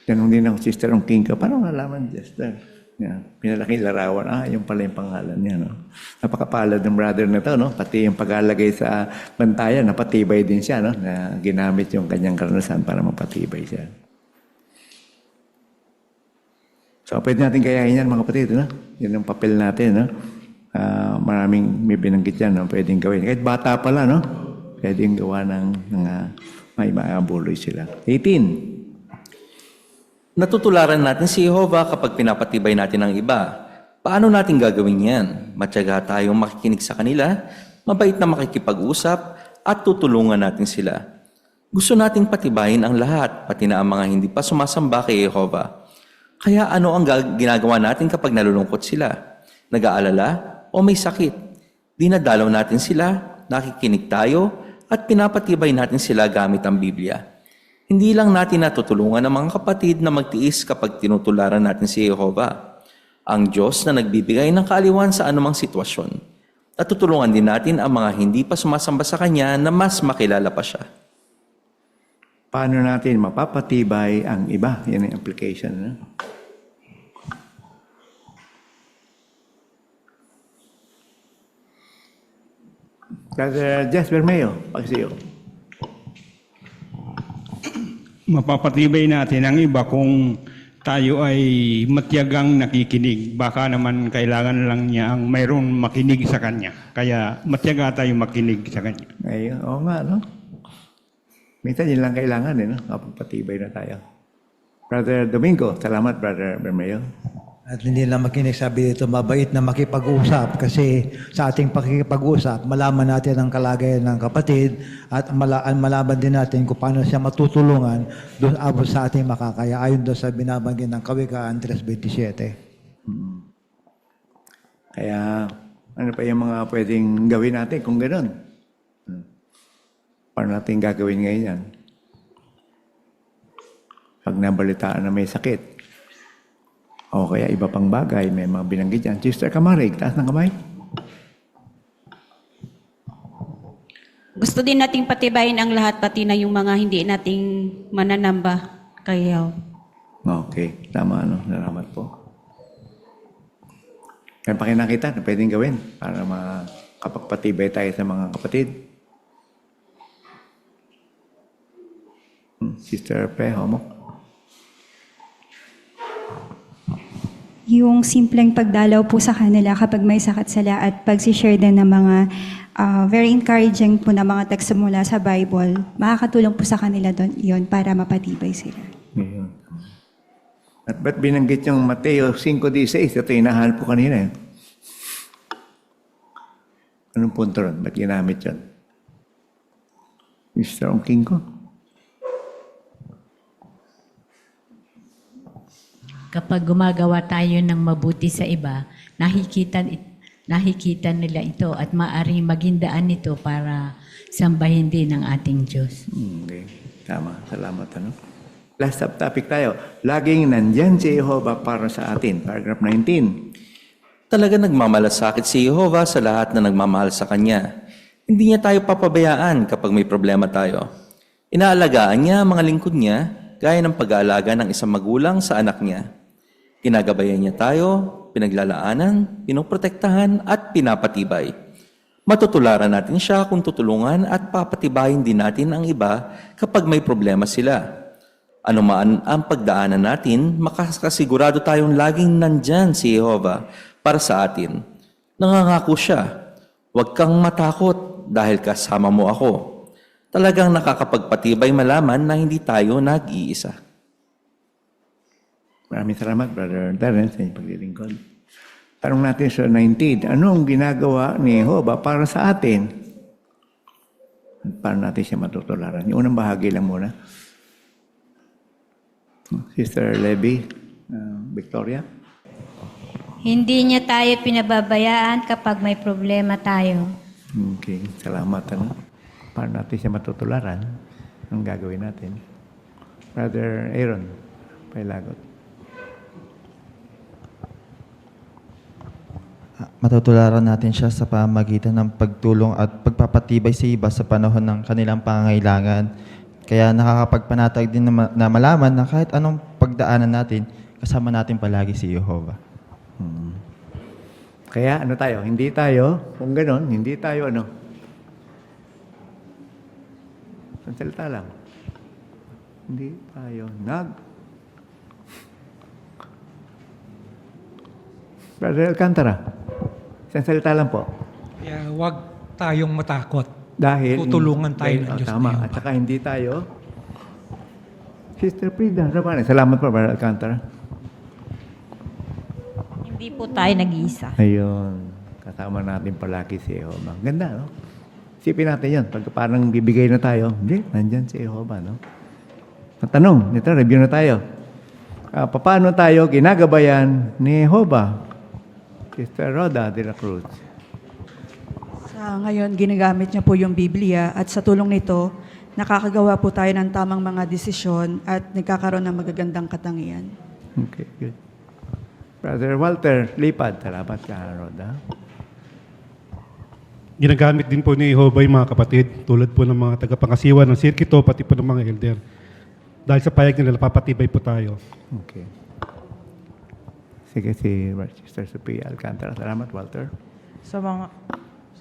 Ganun din ang sister ng king ka. Paano nalaman, sister? Yeah. Pinalaking larawan, yung pala yung pangalan niya, no? Napakapalad ng brother na to, no? Pati yung pag-alagay sa bantayan, napatibay din siya, no? Na ginamit yung kanyang karanasan para mapatibay siya. So, pwede natin kayahin yan, mga kapatid, no? Yan ang papel natin, no? Maraming may binanggit yan, no? Pwedeng gawin. Kahit bata pala, no? Pwedeng gawa ng may maabuloy sila. 18.
Natutularan natin si Jehovah kapag pinapatibay natin ang iba. Paano natin gagawin yan? Matyaga tayong makikinig sa kanila, mabait na makikipag-usap, at tutulungan natin sila. Gusto nating patibayin ang lahat, pati na ang mga hindi pa sumasamba kay Jehovah. Kaya ano ang ginagawa natin kapag nalulungkot sila? Nag-aalala o may sakit? Dinadalaw natin sila, nakikinig tayo, at pinapatibay natin sila gamit ang Biblia. Hindi lang natin natutulungan ang mga kapatid na magtiis kapag tinutularan natin si Jehovah, ang Diyos na nagbibigay ng kaaliwan sa anumang sitwasyon. At tutulungan din natin ang mga hindi pa sumasamba sa Kanya na mas makilala pa siya.
Paano natin mapapatibay ang iba? Yan ang application. No? Brother Jess Bermeo, pagsiyo.
Mapapatibay natin ang iba kung tayo ay matyagang nakikinig. Baka naman kailangan lang niya ang mayroon makinig sa kanya. Kaya matyaga tayo makinig sa kanya.
Ay, oo nga, no? Minsan yun lang kailangan, no? Mapapatibay na tayo. Brother Domingo, salamat, Brother Bermeo.
At hindi lang makinig, sabi dito, mabait na makipag-usap kasi sa ating pakikipag-usap, malaman natin ang kalagayan ng kapatid at malaman din natin kung paano siya matutulungan doon abot sa ating makakaya ayon doon sa binabanggit ng Kawikaan 3:27.
Kaya ano pa yung mga pwedeng gawin natin kung gano'n? Paano natin gagawin ngayon yan? Pag nabalitaan na may sakit, o kaya iba pang bagay, may mga binanggit yan. Sister Kamarig, taas ng kamay.
Gusto din nating patibayin ang lahat, pati na yung mga hindi nating mananamba. Kaya.
Okay, tama, no? Salamat po. Kaya pakinakita na pwedeng gawin para makapagpatibay tayo sa mga kapatid. Sister Pe, Homo.
Yung simpleng pagdalaw po sa kanila kapag may sakit sila at pag-share din ng mga very encouraging po na mga teksto mula sa Bible, makakatulong po sa kanila doon yun para mapatibay sila.
Ngayon. At ba't binanggit yung Mateo 5:16? Ito hinahanap po kanina. Anong punto ron? Ba't ginamit yun? Mr. Ongking ko?
Kapag gumagawa tayo ng mabuti sa iba, nakikita nila ito at maaaring maging daan nito para sambahin din ng ating Diyos.
Okay. Tama. Salamat. Ano? Last topic tayo. Laging nandyan si Jehovah para sa atin. Paragraph 19.
Talaga nagmamalasakit si Jehovah sa lahat na nagmamahal sa Kanya. Hindi niya tayo papabayaan kapag may problema tayo. Inaalagaan niya ang mga lingkod niya gaya ng pag-aalaga ng isang magulang sa anak niya. Ginagabayan niya tayo, pinaglalaanan, pinoprotektahan at pinapatibay. Matutularan natin siya kung tutulungan at papatibayin din natin ang iba kapag may problema sila. Ano man ang pagdaanan natin, makakasigurado tayong laging nandyan si Jehovah para sa atin. Nangangako siya, huwag kang matakot dahil kasama mo ako. Talagang nakakapagpatibay malaman na hindi tayo nag-iisa.
Maraming salamat, Brother Darren, sa inyong paglilingkod. Tanong natin sa 19, anong ginagawa ni Jehovah para sa atin? paano natin siya matutularan. Yung unang bahagi lang muna. Sister Levy, Victoria.
Hindi niya tayo pinababayaan kapag may problema tayo.
Okay, salamat. Paano natin siya matutularan? Anong gagawin natin? Brother Aaron, Pailagot.
Matutularan natin siya sa pamamagitan ng pagtulong at pagpapatibay sa iba sa panahon ng kanilang pangangailangan. Kaya nakakapagpanatag din na malaman na kahit anong pagdaanan natin, kasama natin palagi si Jehovah.
Kaya ano tayo? Hindi tayo, kung gano'n, hindi tayo ano? Ang salita lang. Hindi tayo Brother Alcantara, isang salita lang po.
Kaya huwag tayong matakot.
Dahil
tutulungan tayo ng Diyos.
Tama. At saka hindi tayo. Sister Frida, salamat po, Brother Alcantara.
Hindi po tayo nag-iisa.
Ayun. Kasama natin palagi si Jehovah. Ganda, no? Isipin natin yun. Pag parang bibigay na tayo, hindi, nandyan si Jehovah, no? Matanong, ito, review na tayo. Paano tayo ginagabayan ni Jehovah? Sister Rhoda de la Cruz.
Ngayon, ginagamit niya po yung Biblia at sa tulong nito, nakakagawa po tayo ng tamang mga desisyon at nagkakaroon ng magagandang katangian.
Okay, good. Brother Walter Lipad, salamat ka, Rhoda.
Ginagamit din po ni Jehovah yung mga kapatid, tulad po ng mga tagapangasiwa ng sirkito, pati po ng mga elder. Dahil sa payag nila, papatibay po tayo.
Okay. Sige, si Sister Sophia Alcantara. Salamat, Walter.
Sa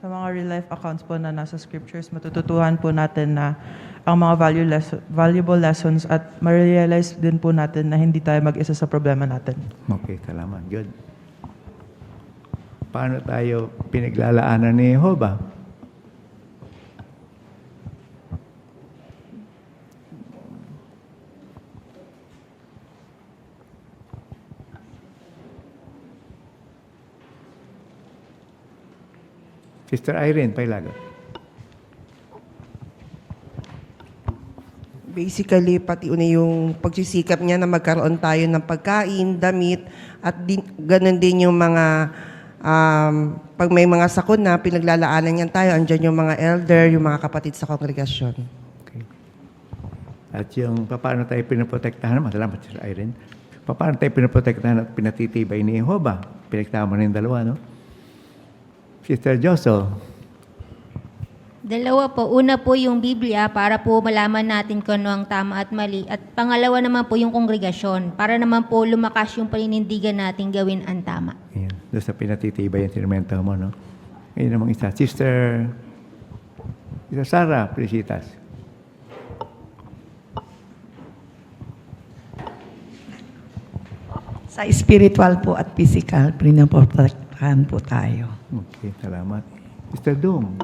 mga real life accounts po na nasa scriptures, matututuhan po natin na ang mga valuable lessons at ma-realize din po natin na hindi tayo mag-isa sa problema natin.
Okay, salamat. Good. Paano tayo pinaglalaanan ni Jehovah? Sister Irene Pailagot.
Basically, pati una yung pagsisikap niya na magkaroon tayo ng pagkain, damit, at ganun din yung mga, pag may mga sakuna, pinaglalaanan niyan tayo, andyan yung mga elder, yung mga kapatid sa kongregasyon.
Okay. At yung paano tayo pinaprotektahan naman, salamat Sister Irene, paano tayo pinaprotektahan at pinatitibay ni Jehovah? Pinagtama na yung dalawa, no? Sister Joso.
Dalawa po. Una po yung Biblia para po malaman natin kung ano ang tama at mali. At pangalawa naman po yung kongregasyon para naman po lumakas yung paninindigan natin gawin ang tama.
Ayan. Doon sa pinatitibay yung sinimento mo, no? Ngayon namang isa. Sister Sara Felicitas.
Sa spiritual po at physical, pinaprotektahan po tayo.
Okay, salamat. Sister Dong.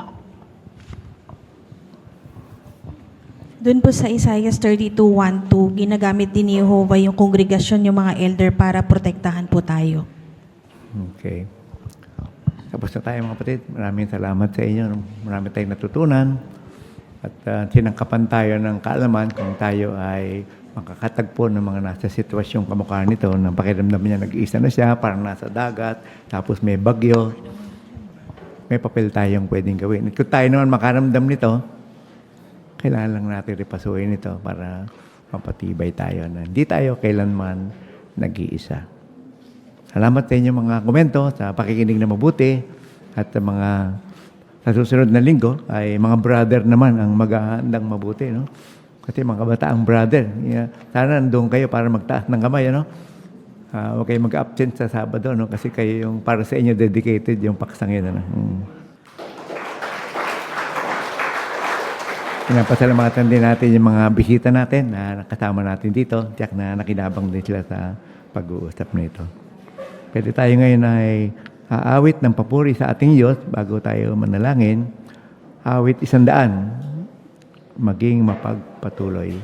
Doon po sa Isaiah 32:1-2, ginagamit din ni Jehovah yung kongregasyon, yung mga elder para protektahan po tayo.
Okay. Tapos na tayo mga kapatid. Maraming salamat sa inyo. Marami tayong natutunan. At sinangkapan tayo ng kaalaman kung tayo ay makakatagpo ng mga nasa sitwasyong kamukha nito. Nang pakiramdam niya nag-iisa na siya, parang nasa dagat, tapos may bagyo. May papel tayong pwedeng gawin. Kung tayo naman makaramdam nito, kailangan lang natin ripasuin ito para mapatibay tayo na hindi tayo kailanman nag-iisa. Salamat sa inyo mga komento, sa pakikinig na mabuti, at sa susunod na linggo ay mga brother naman ang maghahandang mabuti, no? Kasi mga kabataang brother, sana nandun kayo para magtaas ng kamay, ano? Huwag kayo mag-absent sa Sabado, no? Kasi kayo yung para sa inyo dedicated yung paksangin, ano? Pinapasalamatan din natin yung mga bisita natin na nakasama natin dito. Tiyak na nakinabang din sila sa pag-uusap nito. Pwede tayo ngayon ay aawit ng papuri sa ating Diyos bago tayo manalangin. Awit 100, maging mapagpatuloy.